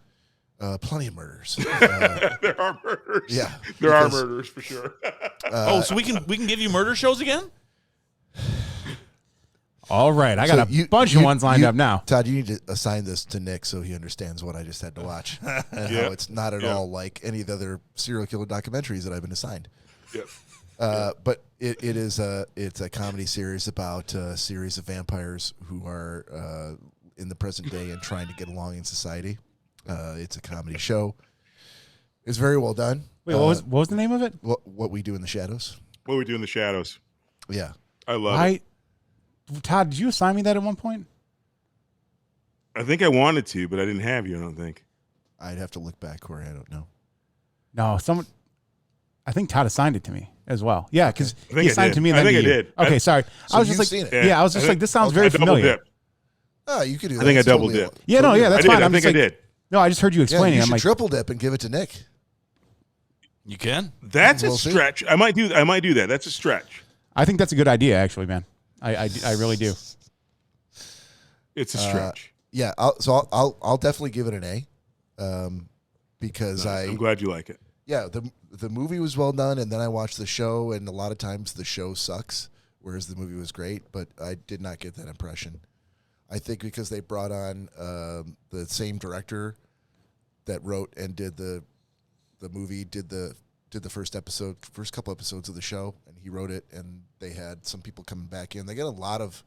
Plenty of murders. There are murders. Yeah, There are because- murders for sure. So we can give you murder shows again? All right, I got So a bunch of ones lined up now. Todd, you need to assign this to Nick so he understands what I just had to watch and Yeah. how it's not at Yeah. all like any of the other serial killer documentaries that I've been assigned. Yep. But it's a comedy series about a series of vampires who are in the present day and trying to get along in society. It's a comedy show. It's very well done. Wait, what was the name of it? What We Do in the Shadows? What we do in the shadows. Yeah. I love it. Todd, did you assign me that at one point? I think I wanted to, but I didn't have you, I don't think. I'd have to look back, Cory. I don't know. No, someone. I think Todd assigned it to me as well. Yeah, because I think he I assigned it did. to me. And I then think to I you. did. Okay, sorry. So I was just you've like, seen it. yeah, I was just like, this sounds very I double familiar. dipped. Oh, you could do that. I think I It's double totally- dipped. Yeah, no, yeah, that's I did. fine. I I'm think just I like, did. no, I just heard you Yeah, explaining. you I'm should like, triple dip and give it to Nick. You can? That's We'll a see. stretch. I might do that. That's a stretch. I think that's a good idea, actually, man. I really do. It's a stretch. Yeah, I'll definitely give it an A, because I'm glad you like it. yeah, the movie was well done, and then I watched the show, and a lot of times the show sucks, whereas the movie was great. But I did not get that impression. I think because they brought on the same director that wrote and did the movie, did the first couple episodes of the show, and he wrote it, and they had some people coming back in. They got a lot of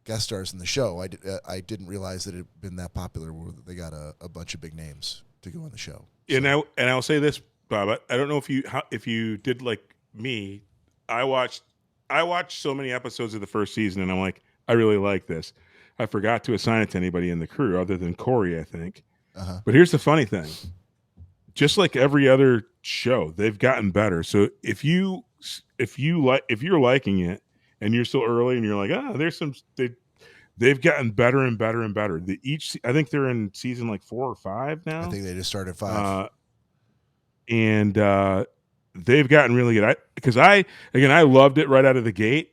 guest stars in the show. I didn't realize that it had been that popular. Where they got a bunch of big names, to go on the show. And I'll say this, Bob. I don't know if you did like me. I watched so many episodes of the first season, and I'm like, I really like this. I forgot to assign it to anybody in the crew other than Cory, I think. Uh-huh. But here's the funny thing: just like every other show, they've gotten better. So if you're liking it, and you're still early, and you're like, there's some they've gotten better and better and better. I think they're in season like 4 or 5 now. I think they just started 5. And they've gotten really good. Because I loved it right out of the gate,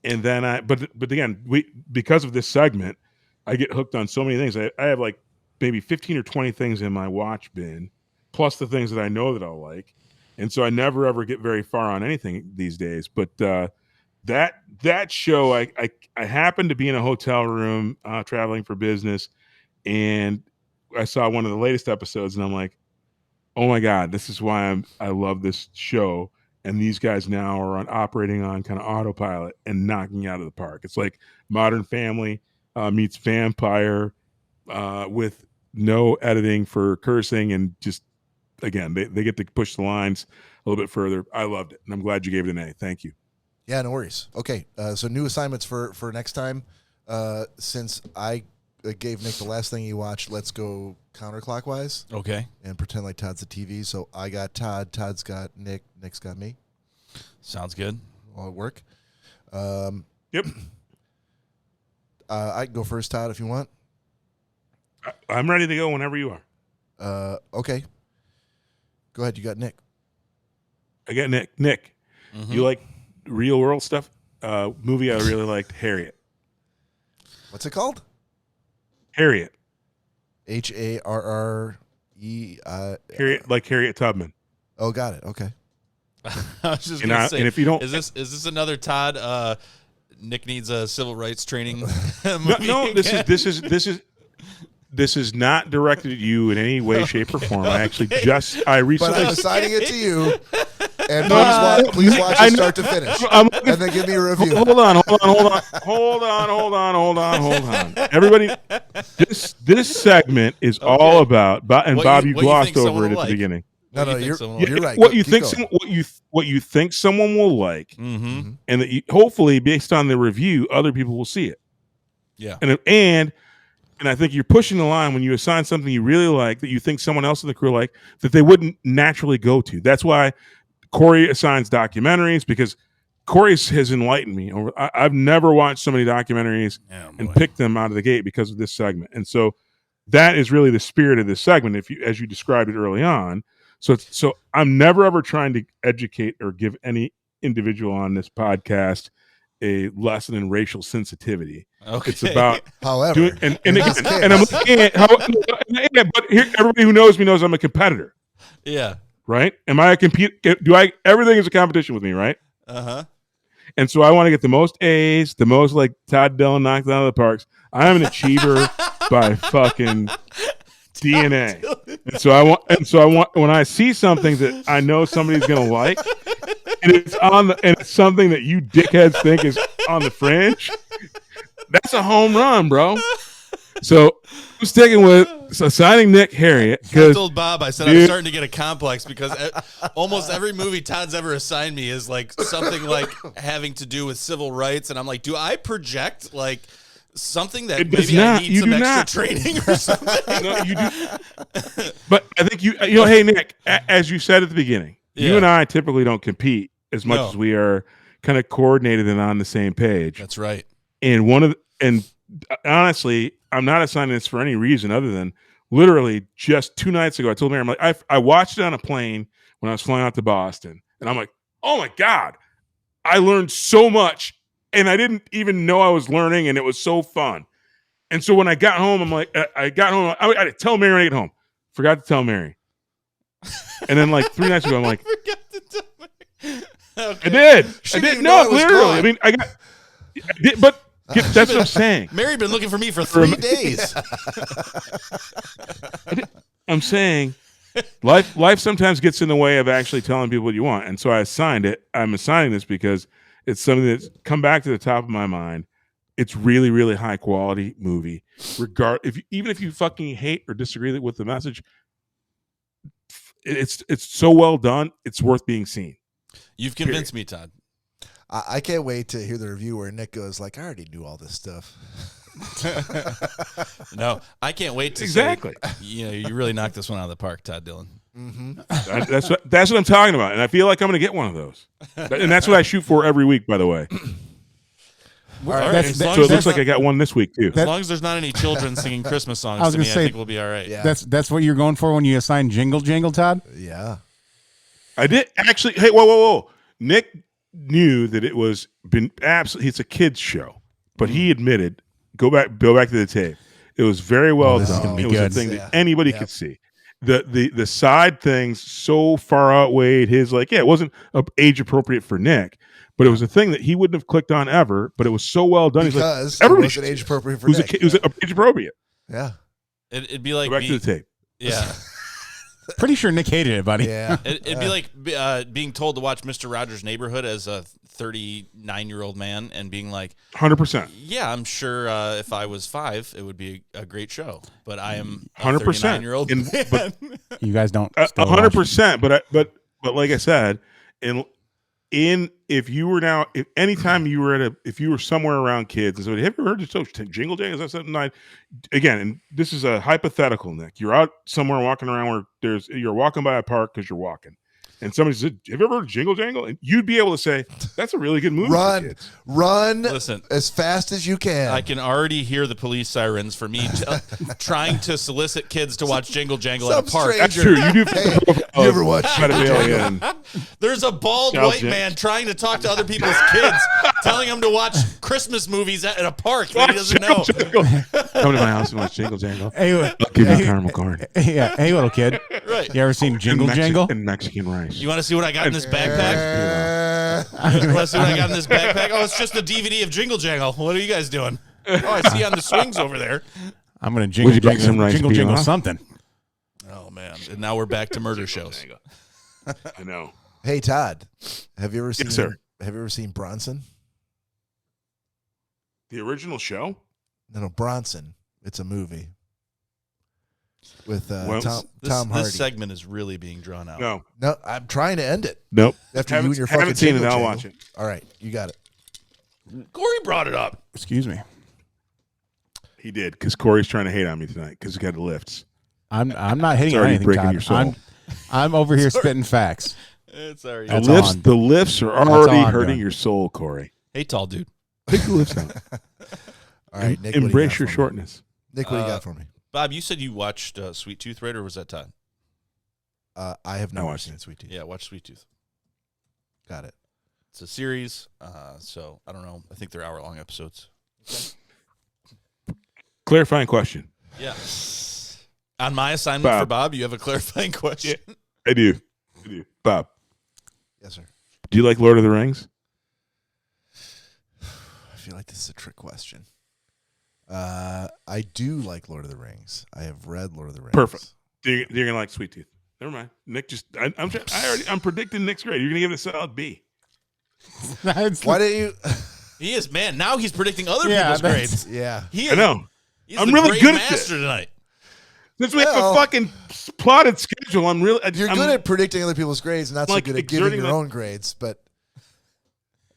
and then but again, because of this segment, I get hooked on so many things. I have like maybe 15 or 20 things in my watch bin, plus the things that I know that I'll like, and so I never ever get very far on anything these days. But that show, I happened to be in a hotel room traveling for business, and I saw one of the latest episodes, and I'm like, oh my God, this is why I love this show. And these guys now are operating on kind of autopilot and knocking out of the park. It's like Modern Family meets Vampire with no editing for cursing, and just, again, they get to push the lines a little bit further. I loved it, and I'm glad you gave it an A. Thank you. Yeah, no worries. Okay, so new assignments for next time. Since I gave Nick the last thing he watched, let's go counterclockwise. Okay. And pretend like Todd's the TV. So I got Todd, Todd's got Nick, Nick's got me. Sounds good. All at work. Yep. I can go first, Todd, if you want. I'm ready to go whenever you are. Okay. Go ahead. You got Nick. I got Nick. Nick, you like real world stuff? Movie I really liked, Harriet. What's it called? Harriet. Harre. Harriet, like Harriet Tubman. Oh, got it. Okay. I was just gonna say, and if you don't, is this another Todd? Nick needs a civil rights training. Movie no. again? This is not directed at you in any way, shape, or form. I actually But I'm recently. assigning it to you. And please watch it start to finish. And then give me a review. Hold on. Everybody, this segment is all about, and Bob, you glossed over it at the beginning. No, you're right. What you think someone will like, and that hopefully, based on the review, other people will see it. Yeah. And I think you're pushing the line when you assign something you really like that you think someone else in the crew like that they wouldn't naturally go to. That's why Cory assigns documentaries, because Cory has enlightened me. I've never watched so many documentaries and picked them out of the gate because of this segment. And so that is really the spirit of this segment, as you described it early on. So I'm never ever trying to educate or give any individual on this podcast a lesson in racial sensitivity. Okay. It's about, however, and I'm looking at but here, everybody who knows me knows I'm a competitor. Yeah. Right? Am I everything is a competition with me, right? Uh-huh. And so I want to get the most A's, the most like Todd Dillon knocked out of the parks. I'm an achiever by fucking DNA. And so I want when I see something that I know somebody's gonna like, and it's something that you dickheads think is on the fringe, that's a home run, bro. So I'm sticking with assigning Nick Harriet. I told Bob, I said, I'm starting to get a complex because almost every movie Todd's ever assigned me is like something like having to do with civil rights. And I'm like, do I project like something that maybe I need some extra training or something? No, you do. But I think hey, Nick, as you said at the beginning, you and I typically don't compete as much as we are kind of coordinated and on the same page. That's right. And honestly, I'm not assigning this for any reason other than literally just 2 nights ago, I told Mary, I'm like, I watched it on a plane when I was flying out to Boston, and I'm like, oh my God, I learned so much, and I didn't even know I was learning, and it was so fun. And so when I got home, I'm like, I got home, I had to tell Mary when I get home. Forgot to tell Mary. And then like 3 nights ago, I'm like, forgot to tell Mary. Okay. I did. She I didn't did. know No, it was literally. gone. I mean, I did, but that's what I'm saying. Mary been looking for me for 3 days. I'm saying life sometimes gets in the way of actually telling people what you want. And so I assigned it. I'm assigning this because it's something that's come back to the top of my mind. It's really, really high quality movie. Even if you fucking hate or disagree with the message, it's so well done. It's worth being seen. You've convinced me, Todd. I can't wait to hear the review where Nick goes like, I already knew all this stuff. No, I can't wait to Exactly. say, you really knocked this one out of the park, Todd Dillon. Mm-hmm. That's what I'm talking about, and I feel like I'm going to get one of those. And that's what I shoot for every week, by the way. All right. That's- So it looks like I got one this week too. As long as there's not any children singing Christmas songs I was to me, gonna I say, think we'll be all right. Yeah. That's what you're going for when you assign Jingle Jangle, Todd? Yeah. I did actually. Hey, whoa! Nick knew that it was been absolutely. It's a kids show, but he admitted. Go back to the tape. It was very well this is done. gonna be It was good. a thing Yeah. that anybody Yep. could see. The side things so far outweighed his it wasn't age appropriate for Nick, but it was a thing that he wouldn't have clicked on ever. But it was so well done. He's like, Because it everybody wasn't should age see it. appropriate for It was, Nick. it was age appropriate. Yeah. It'd be like Go back to the tape. yeah. Pretty sure Nick hated it, buddy. Yeah. It'd be like being told to watch Mr. Rogers' Neighborhood as a 39-year-old man and being like, 100%. yeah, I'm sure if I was 5, it would be a great show. But I am a 100%. 39-year-old And- man. but- You guys don't. still watch. 100%. But like I said, if you were anytime you were if you were somewhere around kids and somebody, have you heard of Jingle Jangle? Is that something again, and this is a hypothetical, Nick. You're out somewhere walking around where you're walking by a park because you're walking. And somebody said, have you ever heard of Jingle Jangle? And you'd be able to say, that's a really good movie. for kids. Run Listen, as fast as you can. I can already hear the police sirens for me trying to solicit kids to watch Jingle Jangle at a Some park. That's stranger. true. You do. Hey, you ever watch Pedophilia and There's a bald Child white Jan- man trying to talk to other people's kids, telling them to watch Christmas movies at a park that he doesn't know. Come to my house and watch Jingle Jangle. Hey, I'll give you caramel corn. yeah. Hey, little kid. Right. You ever seen Jingle and Jangle? and Mexican rice. You want to see what I got in this backpack? Uh, You want to see what I got in this backpack? Oh, it's just a DVD of Jingle Jangle. What are you guys doing? Oh, I see you on the swings over there. I'm gonna Would you jingle like some rice jingle beef, jingle huh? something. Oh, man. And now we're back to murder shows. I know. hey Todd, have you ever seen? sir. Have you ever seen Bronson? The original show? No, Bronson. It's a movie with Well, Tom Hardy. This segment is really being drawn out. No. No, I'm trying to end it. Nope. After you and your fucking haven't seen it. Jingle I'll Jangle. watch it. All right, you got it. Corey brought it up. Excuse me. He did because Corey's trying to hate on me tonight because he got the lifts. I'm not hitting It's on already anything, breaking Todd. your soul. I'm over here spitting facts. It's already. That's The lifts, on. the lifts are all already I'm hurting doing. your soul, Corey. Hey, tall dude. Take the lifts out. All right, Nick. what do you Embrace got your for me? shortness. Nick, what do you got for me? Bob, you said you watched Sweet Tooth, right? Or was that Todd? I have I not watched seen it, Sweet Tea. Yeah, watch Sweet Tooth. Got it. It's a series, so I don't know. I think they're hour-long episodes. Clarifying question. Yeah. On my assignment Bob. for Bob, you have a clarifying question. I do. Bob, Yes, sir. do you like Lord of the Rings? I feel like this is a trick question. I do like Lord of the Rings. I have read Lord of the Rings. Perfect. You're gonna like Sweet Tooth. Never mind. Nick I'm predicting Nick's grade. You're gonna give it a solid B. Why didn't you? He is, man. Now he's predicting other Yeah, people's that's- grades. Yeah. He I is, know. He's I'm the really grade good at master this. tonight. Since we have Well- a fucking plotted schedule, I'm really. You're I'm, good at predicting other people's grades, not so like good at giving exerting your my- own grades, but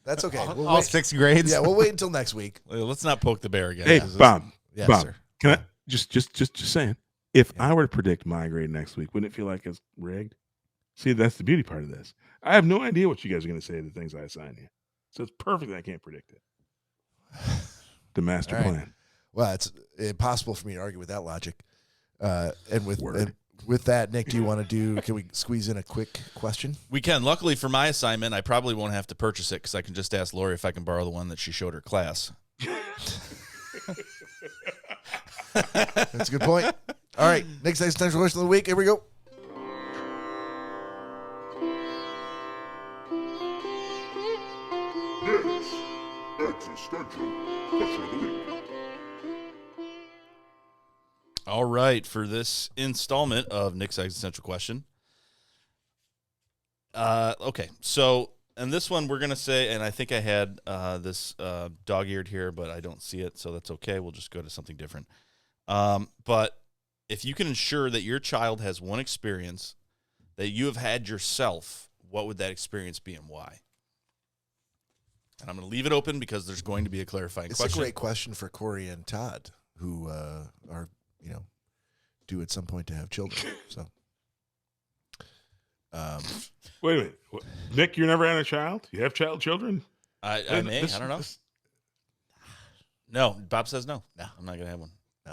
that's okay. We'll all wait. 6 grades. Yeah, we'll wait until next week. Let's not poke the bear again. Hey, This is- Bob. Yes, Bob, sir. can I just saying? If I were to predict my grade next week, wouldn't it feel like it's rigged? See, that's the beauty part of this. I have no idea what you guys are going to say to the things I assign you, so it's perfect that I can't predict it. The master All right. plan. Well, it's impossible for me to argue with that logic. And Word. with that, Nick, do you want to do? Can we squeeze in a quick question? We can. Luckily for my assignment, I probably won't have to purchase it because I can just ask Lori if I can borrow the one that she showed her class. That's a good point. All right, Nick's existential question of the week. Here we go. All right, for this installment of Nick's Existential Question. Okay, so, and this one we're going to say, and I think I had this dog-eared here, but I don't see it, so that's okay. We'll just go to something different. But if you can ensure that your child has one experience that you have had yourself, what would that experience be and why? And I'm going to leave it open because there's going to be a clarifying question. It's a great question for Cory and Todd, who are, due at some point to have children. So, wait a minute, Nick, you never had a child? You have children? I may. I don't know. No, Bob says no. No, I'm not going to have one. No.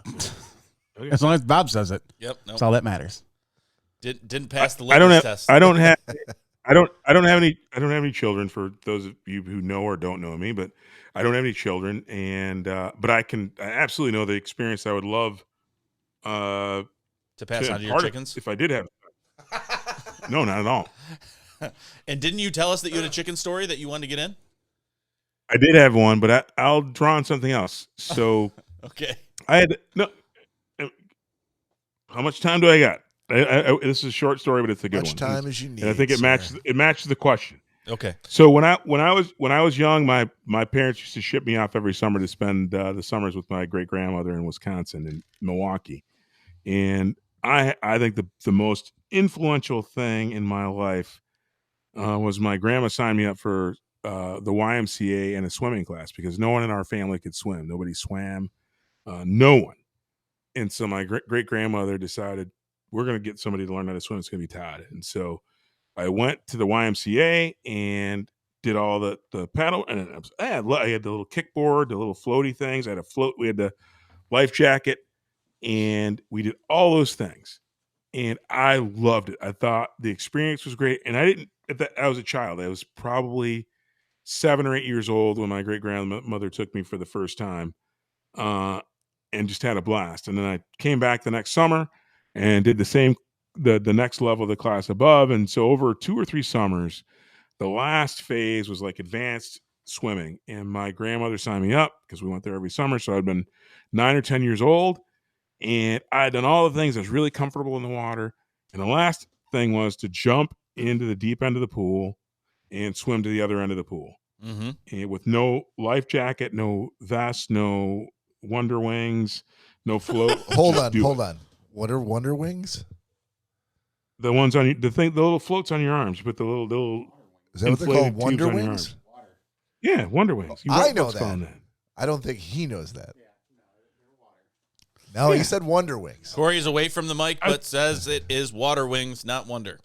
Okay. As long as Bob says it. Yep. That's all that matters. Didn't pass the litmus test. I don't have any children, for those of you who know or don't know me, but I don't have any children, and but I absolutely know the experience I would love to pass on to your chickens if I did have. No, not at all. And didn't you tell us that you had a chicken story that you wanted to get in? I did have one, but I'll draw on something else. So okay, I had no. How much time do I got? This is a short story, but it's a good one. Much time as you need. And I think it matches the question. Okay. So when I was young, my parents used to ship me off every summer to spend the summers with my great grandmother in Wisconsin and Milwaukee. And I think the most influential thing in my life was my grandma signed me up for the YMCA and a swimming class, because no one in our family could swim. Nobody swam. No one. And so my great grandmother decided, we're going to get somebody to learn how to swim. It's going to be Todd. And so I went to the YMCA and did all the paddle. And I had the little kickboard, the little floaty things. I had a float. We had the life jacket. And we did all those things. And I loved it. I thought the experience was great. And I was a child. I was probably 7 or 8 years old when my great grandmother took me for the first time. And just had a blast. And then I came back the next summer and did the same, the next level of the class above. And so over 2 or 3 summers, the last phase was like advanced swimming. And my grandmother signed me up because we went there every summer. So I'd been 9 or 10 years old, and I had done all the things. I was really comfortable in the water. And the last thing was to jump into the deep end of the pool and swim to the other end of the pool. Mm-hmm. And with no life jacket, no vest, no Wonder Wings, no float. Hold on. What are Wonder Wings? The ones on the little floats on your arms. You put the little. Is that what they're called? Wonder Wings? Yeah, Wonder Wings. I know that. I don't think he knows that. No, he said Wonder Wings. Cory's away from the mic, but says it is Water Wings, not Wonder.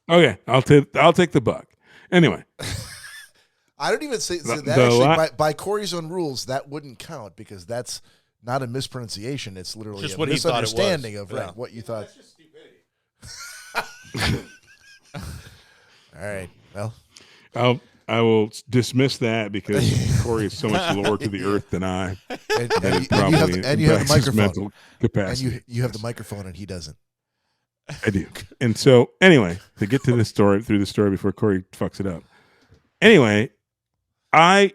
Okay, I'll take the buck. Anyway. I don't even say so that actually, by Cory's own rules, that wouldn't count, because that's not a mispronunciation. It's literally just a what misunderstanding of yeah. what you thought. That's just stupidity. All right. Well, I will dismiss that because Cory is so much lower to the earth than I. And you have the microphone. Mental capacity. And you have the microphone, and he doesn't. I do. And so, anyway, to get to the story, before Cory fucks it up. Anyway, I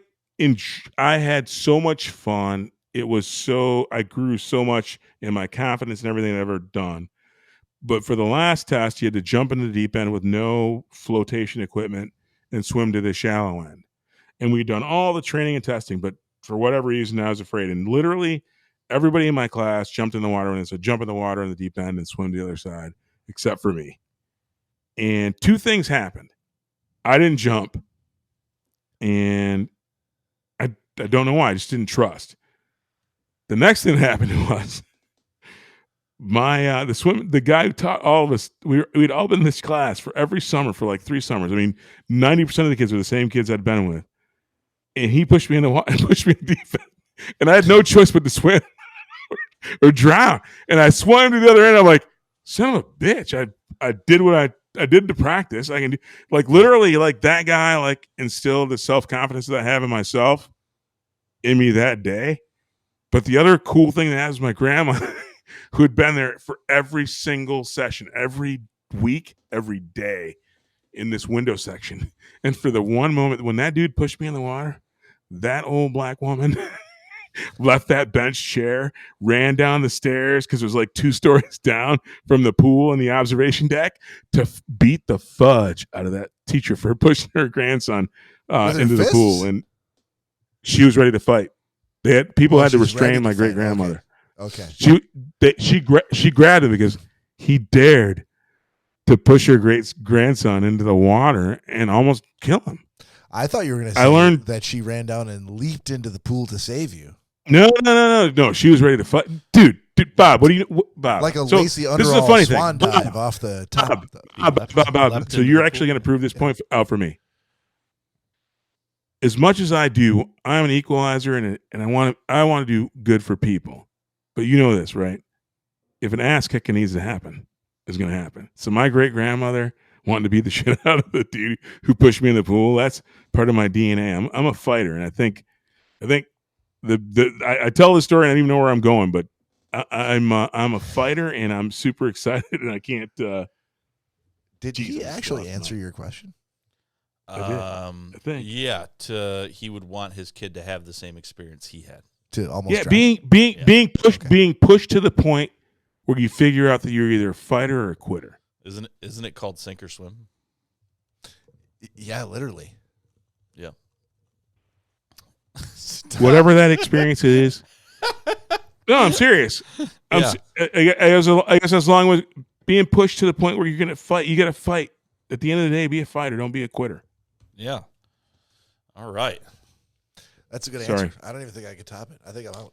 had so much fun. I grew so much in my confidence and everything I've ever done. But for the last test, you had to jump into the deep end with no flotation equipment and swim to the shallow end. And we'd done all the training and testing, but for whatever reason, I was afraid. And literally everybody in my class jumped in the water and said, jump in the water in the deep end and swim to the other side, except for me. And 2 things happened. I didn't jump. And I don't know why. I just didn't trust. The next thing that happened was the guy who taught all of us, we'd all been in this class for every summer for like 3 summers. I mean, 90% of the kids were the same kids I'd been with. And he pushed me in the water and pushed me in deep end. And I had no choice but to swim or drown. And I swam to the other end. I'm like, son of a bitch. I did what I did to practice. I can do, like, literally, like, that guy, like, instilled the self-confidence that I have in myself in me that day. But the other cool thing that happens is my grandma, who had been there for every single session, every week, every day in this window section. And for the one moment when that dude pushed me in the water, that old black woman left that bench chair, ran down the stairs, because it was like 2 stories down from the pool and the observation deck, to beat the fudge out of that teacher for pushing her grandson into the pool. And she was ready to fight. People had to restrain my great grandmother. Okay. She grabbed him because he dared to push her great grandson into the water and almost kill him. I thought you were going to I say learned- that she ran down and leaped into the pool to save you. No. She was ready to fight, dude. Bob, what do you, Bob? Like a So, Lacey this is the Underall funny swan thing. dive off the top. Bob. leapt So into you're the actually pool. going to prove this point out for me. As much as I do, I'm an equalizer, and I want to do good for people. But you know this, right? If an ass kicking needs to happen, it's going to happen. So my great grandmother wanting to beat the shit out of the dude who pushed me in the pool, that's part of my DNA. I'm a fighter, and I think I tell the story and I don't even know where I'm going, but I'm a fighter, and I'm super excited, and I can't. Did he Jesus, actually lost answer my- your question? I think. Yeah, he would want his kid to have the same experience he had. To almost drown? being pushed Okay. being pushed to the point where you figure out that you're either a fighter or a quitter. Isn't it called sink or swim? Yeah, literally. Yeah. Whatever that experience is. No, I'm serious. Yeah. I guess as long as being pushed to the point where you're gonna fight, you got to fight. At the end of the day, be a fighter. Don't be a quitter. Yeah. All right. That's a good Sorry. answer. I don't even think I could top it. I think I'm out.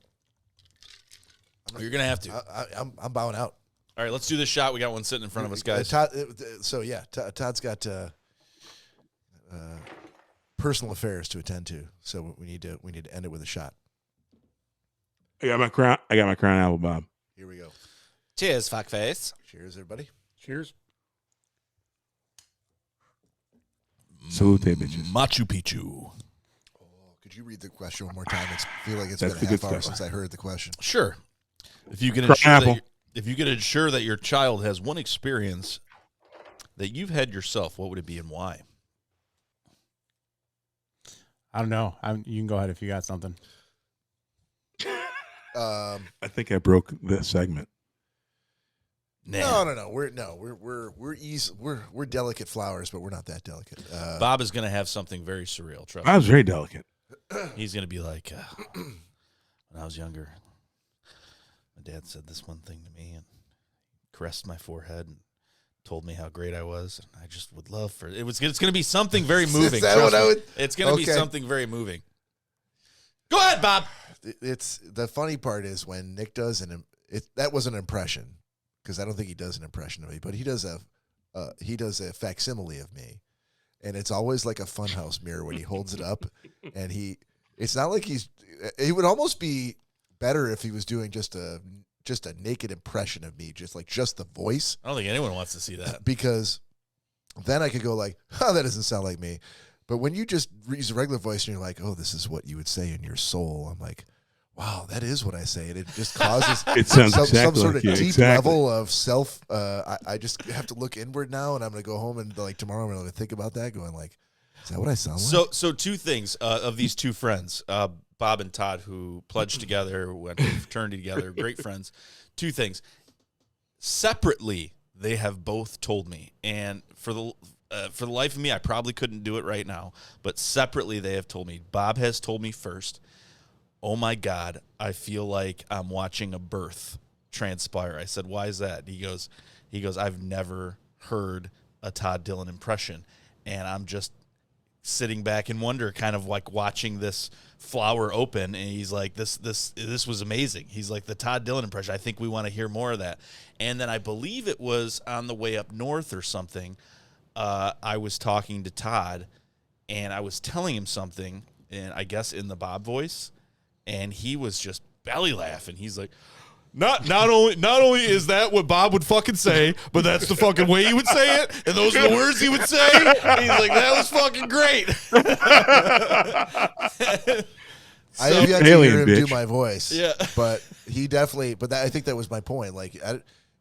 You're gonna have to. I'm bowing out. All right, let's do this shot. We got one sitting in front of us, guys. Todd, Todd's got personal affairs to attend to, so we need to end it with a shot. I got my crown apple, Bob. Here we go. Cheers, fuckface. Cheers, everybody. Cheers. Salute, bitches. Machu Picchu. Could you read the question one more time? I feel like it's That's been a the good half hour stuff. since I heard the question. Sure. If you can Crown ensure that your child has one experience that you've had yourself, what would it be and why? I don't know. You can go ahead if you got something. I think I broke this segment. Nah. No. We're delicate flowers, but we're not that delicate. Bob is going to have something very surreal. Trust me. I was very delicate. He's going to be like, when I was younger, my dad said this one thing to me and caressed my forehead and told me how great I was. And I just would love for it. It's going to be something very moving. Is that what trust I me. would? It's going to be Okay. something very moving. Go ahead, Bob. It's the funny part is when Nick does that was an impression, because I don't think he does an impression of me, but he does a facsimile of me, and it's always like a funhouse mirror when he holds it up, and it's not like it would almost be better if he was doing just a naked impression of me, just the voice, I don't think anyone wants to see that. because then I could go like, oh, that doesn't sound like me. But when you just use a regular voice and you're like, oh, this is what you would say in your soul, I'm like, wow, that is what I say. And it just causes It sounds some exactly sort like of you. deep Exactly. level of self. I just have to look inward now, and I'm going to go home and like tomorrow I'm going to think about that, going like, is that what I sound like? So two things of these two friends, Bob and Todd, who pledged together, went to fraternity together, great friends. Two things. Separately, they have both told me, and for the life of me, I probably couldn't do it right now, but separately they have told me. Bob has told me first, oh my God, I feel like I'm watching a birth transpire. I said, why is that? He goes, I've never heard a Todd Dillon impression, and I'm just sitting back in wonder, kind of like watching this flower open, and he's like, this was amazing. He's like, the Todd Dillon impression, I think we want to hear more of that. And then I believe it was on the way up north or something, I was talking to Todd, and I was telling him something, and I guess in the Bob voice, and he was just belly laughing. He's like, Not only is that what Bob would fucking say, but that's the fucking way he would say it, and those are the words he would say. And he's like, that was fucking great. I have yet to Alien, hear him do bitch. my voice. Yeah. But he definitely, I think that was my point. Like,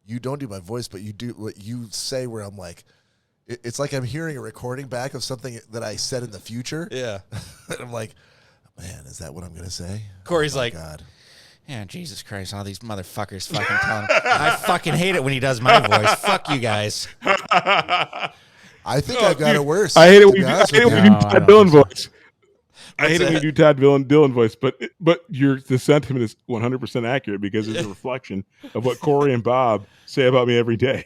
you don't do my voice, but you do what you say where I'm like, it's like I'm hearing a recording back of something that I said in the future. Yeah. And I'm like, man, is that what I'm going to say? Corey's Oh, my like, God. Yeah, Jesus Christ, all these motherfuckers fucking telling I fucking hate it when he does my voice. Fuck you guys. I think I've got it worse. I hate it to when be you, honest I hate it with when you. you do No, I Todd don't Dillon think so. voice. I hate it when you do Todd Dylan voice, but the sentiment is 100% accurate because it's a reflection of what Cory and Bob say about me every day.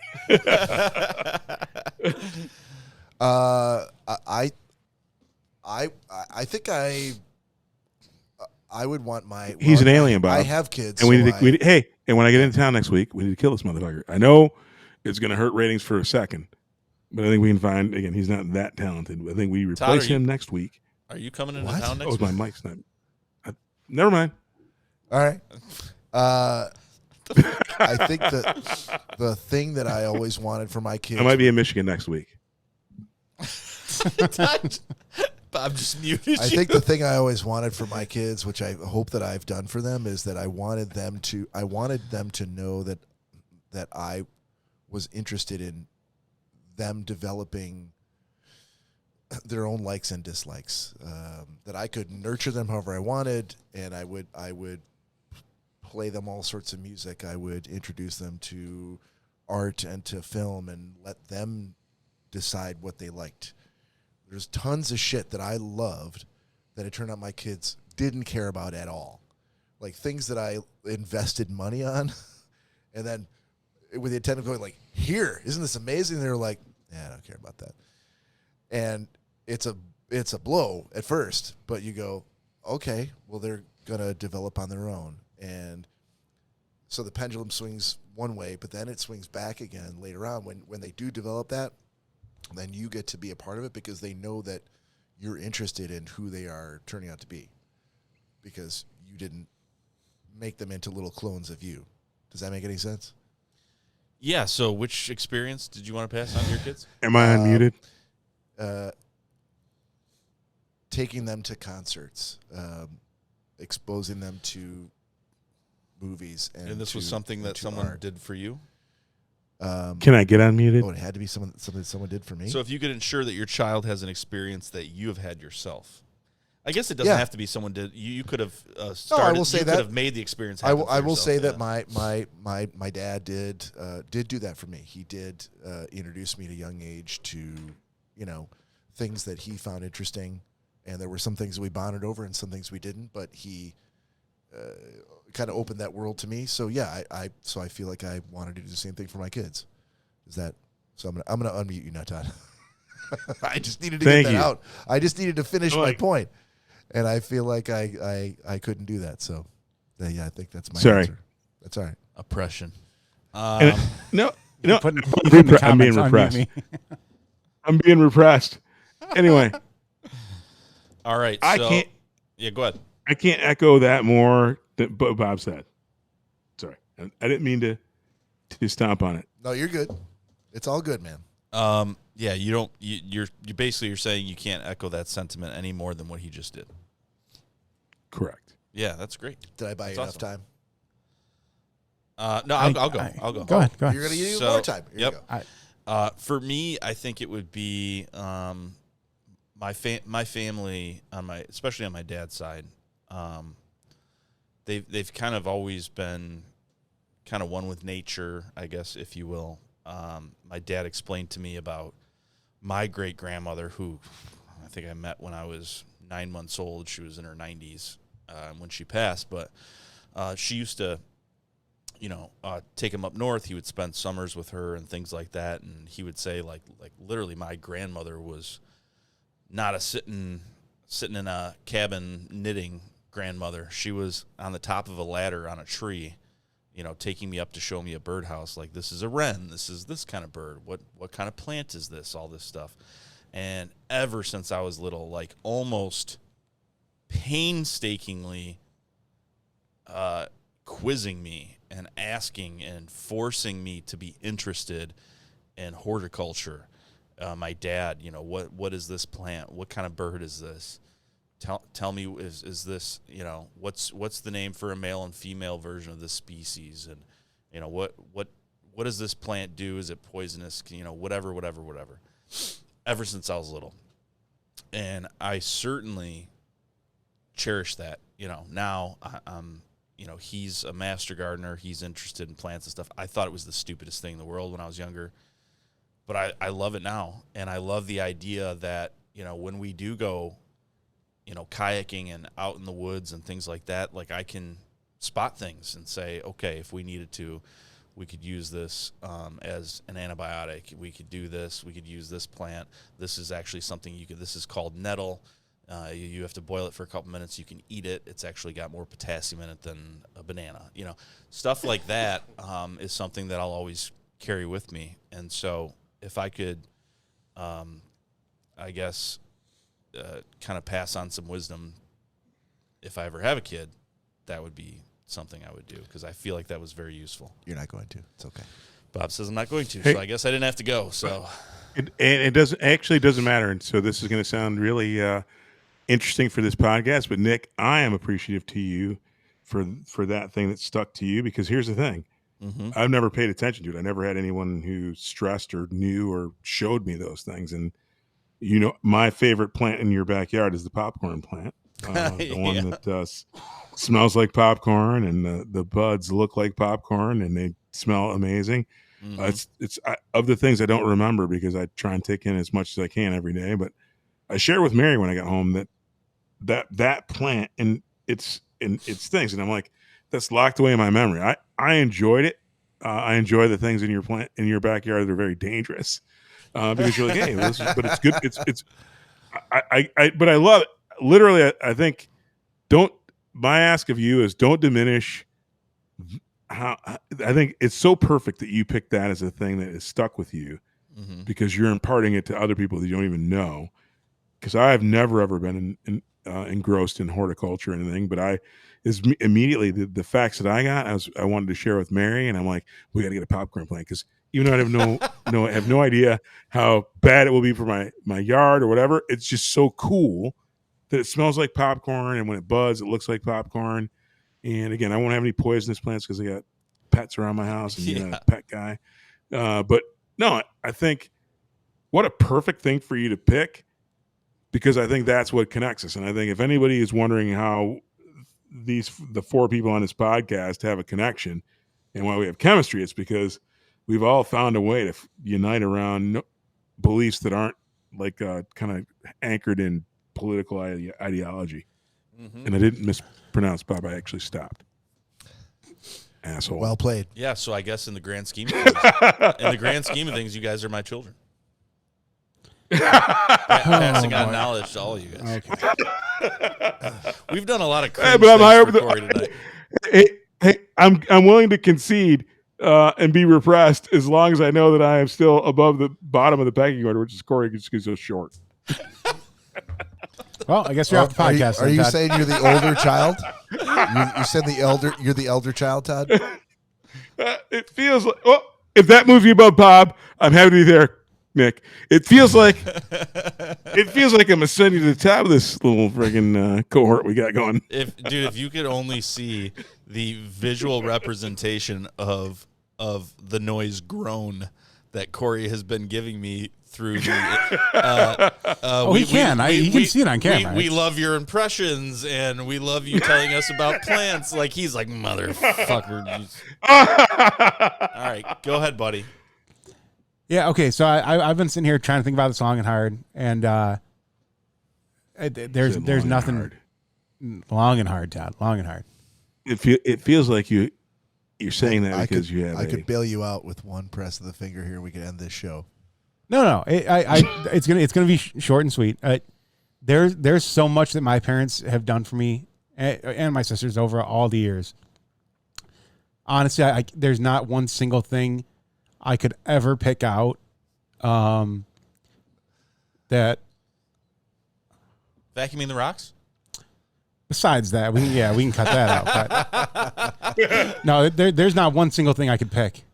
I think I would want my. He's an alien, Bob. I have kids, and and when I get into town next week, we need to kill this motherfucker. I know it's going to hurt ratings for a second, but I think we can find again. He's not that talented. I think we replace him next week. Are you coming into town next week? My mic's not. Never mind. All right. I think that the thing that I always wanted for my kids. I might be in Michigan next week. Bob just muted you. I think the thing I always wanted for my kids, which I hope that I've done for them, is that I wanted them to know that I was interested in them developing their own likes and dislikes. That I could nurture them however I wanted, and I would play them all sorts of music. I would introduce them to art and to film and let them decide what they liked. There's tons of shit that I loved that it turned out my kids didn't care about at all. Like things that I invested money on and then with the intent of going like, here, isn't this amazing? They're like, yeah, I don't care about that. And it's a blow at first, but you go, okay, well, they're going to develop on their own. And so the pendulum swings one way, but then it swings back again later on when they do develop that. Then you get to be a part of it because they know that you're interested in who they are turning out to be because you didn't make them into little clones of you. Does that make any sense? Yeah, so which experience did you want to pass on to your kids? Am I unmuted? Taking them to concerts, exposing them to movies. And this was something that someone did for you? Can I get unmuted? Oh, it had to be something someone did for me. So if you could ensure that your child has an experience that you have had yourself, I guess it doesn't have to be someone did. You could have started. No, I will say you could have made the experience happen. I will say that my dad did do that for me. He did introduce me at a young age to things that he found interesting, and there were some things that we bonded over and some things we didn't. But he kind of opened that world to me. So yeah, I feel like I wanted to do the same thing for my kids. Is that so? I'm gonna unmute you now, Todd. I just needed to get that out. I just needed to finish my point, and I feel like I couldn't do that. So yeah, I think that's my answer. That's all right. Oppression. No. I'm being repressed. I'm being repressed. Anyway. All right. I can't. Yeah, go ahead. I can't echo that more than what Bob said. Sorry, I didn't mean to stomp on it. No, you're good. It's all good, man. Yeah, you don't. You're basically saying you can't echo that sentiment any more than what he just did. Correct. Yeah, that's great. Did I buy you enough time? No, I'll go. I'll go. Go ahead. You're gonna use more time. Here you go. For me, I think it would be my family especially on my dad's side. They've kind of always been kind of one with nature, I guess, if you will. My dad explained to me about my great-grandmother, who I think I met when I was 9 months old. She was in her 90s when she passed, but she used to, take him up north. He would spend summers with her and things like that, and he would say, like literally, my grandmother was not a sitting in a cabin knitting grandmother. She was on the top of a ladder on a tree, taking me up to show me a birdhouse. Like, this is a wren. This is this kind of bird. What kind of plant is this? All this stuff. And ever since I was little, like almost painstakingly quizzing me and asking and forcing me to be interested in horticulture. My dad, what is this plant? What kind of bird is this? Tell me, is this, what's the name for a male and female version of this species? And, what does this plant do? Is it poisonous? Whatever. Ever since I was little. And I certainly cherish that, now I'm, he's a master gardener. He's interested in plants and stuff. I thought it was the stupidest thing in the world when I was younger, but I love it now. And I love the idea that, when we do go kayaking and out in the woods and things like that, like I can spot things and say, okay, if we needed to, we could use this as an antibiotic. We could do this. We could use this plant. This is actually something this is called nettle. You have to boil it for a couple minutes. You can eat it. It's actually got more potassium in it than a banana. Stuff like that is something that I'll always carry with me. And so if I could, I guess, kind of pass on some wisdom if I ever have a kid, that would be something I would do, because I feel like that was very useful. You're not going to. It's okay. Bob says I'm not going to, Hey. so I guess I didn't have to go. So It doesn't matter. And so this is going to sound really interesting for this podcast. But Nick, I am appreciative to you for that thing that stuck to you, because here's the thing. mm-hmm. I've never paid attention to it. I never had anyone who stressed or knew or showed me those things. And my favorite plant in your backyard is the popcorn plant, the one that smells like popcorn, and the buds look like popcorn, and they smell amazing. Mm-hmm. It's of the things I don't remember, because I try and take in as much as I can every day. But I shared with Mary when I got home that plant and its things, and I'm like, that's locked away in my memory. I enjoyed it. I enjoy the things in your plant in your backyard that are very dangerous, because you're like, hey, but it's good. But I love it. Literally, I think my ask of you is don't diminish how. I think it's so perfect that you picked that as a thing that is stuck with you, Mm-hmm. because you're imparting it to other people that you don't even know. Because I have never ever been engrossed in horticulture or anything, but immediately the facts that I got, I wanted to share with Mary, and I'm like, we got to get a popcorn plant, because even though I have no idea how bad it will be for my yard or whatever, it's just so cool that it smells like popcorn, and when it buds, it looks like popcorn. And again, I won't have any poisonous plants because I got pets around my house, and you're not a pet guy. But no, I think what a perfect thing for you to pick, because I think that's what connects us. And I think if anybody is wondering how the four people on this podcast have a connection and why we have chemistry, it's because we've all found a way to unite around beliefs that aren't like kind of anchored in political ideology. Mm-hmm. And I didn't mispronounce Bob. I actually stopped. Asshole. Well played. Yeah, so I guess in the grand scheme of things, you guys are my children. Passing on knowledge to all of you guys. Okay. We've done a lot of Hey, cringe but I'm high things over for Cory tonight. Hey, I'm willing to concede and be repressed as long as I know that I am still above the bottom of the pecking order, which is Cory just goes so short. Well, I guess you're off the podcast. Are you Todd. saying you're the older child? You said you're the elder child, Todd? It feels like, if that moves you above Bob, I'm happy to be there, Nick. It feels like I'm ascending to the top of this little friggin' cohort we got going. If you could only see the visual representation of the noise groan that Cory has been giving me through the he can see it on camera. We love your impressions, and we love you telling us about plants. Like, he's like, motherfucker. All right, go ahead, buddy. Yeah, okay. So I've been sitting here trying to think about this long and hard, and there's nothing hard. long and hard, Todd. Long and hard. It feels like you're saying that because you have. I could bail you out with one press of the finger here. We could end this show. No. It's gonna be short and sweet. There's so much that my parents have done for me and my sisters over all the years. Honestly, there's not one single thing I could ever pick out that. Vacuuming the rocks? Besides that, we can cut that out. But no, there's not one single thing I could pick.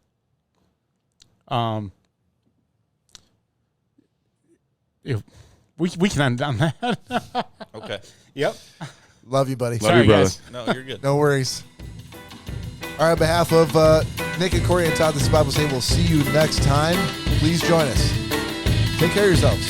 If we can end on that. Okay. Yep. Love you, buddy. Love you, brother. guys. No, you're good. No worries. All right, on behalf of Nick and Cory and Todd, this is Bible Say. We'll see you next time. Please join us. Take care of yourselves.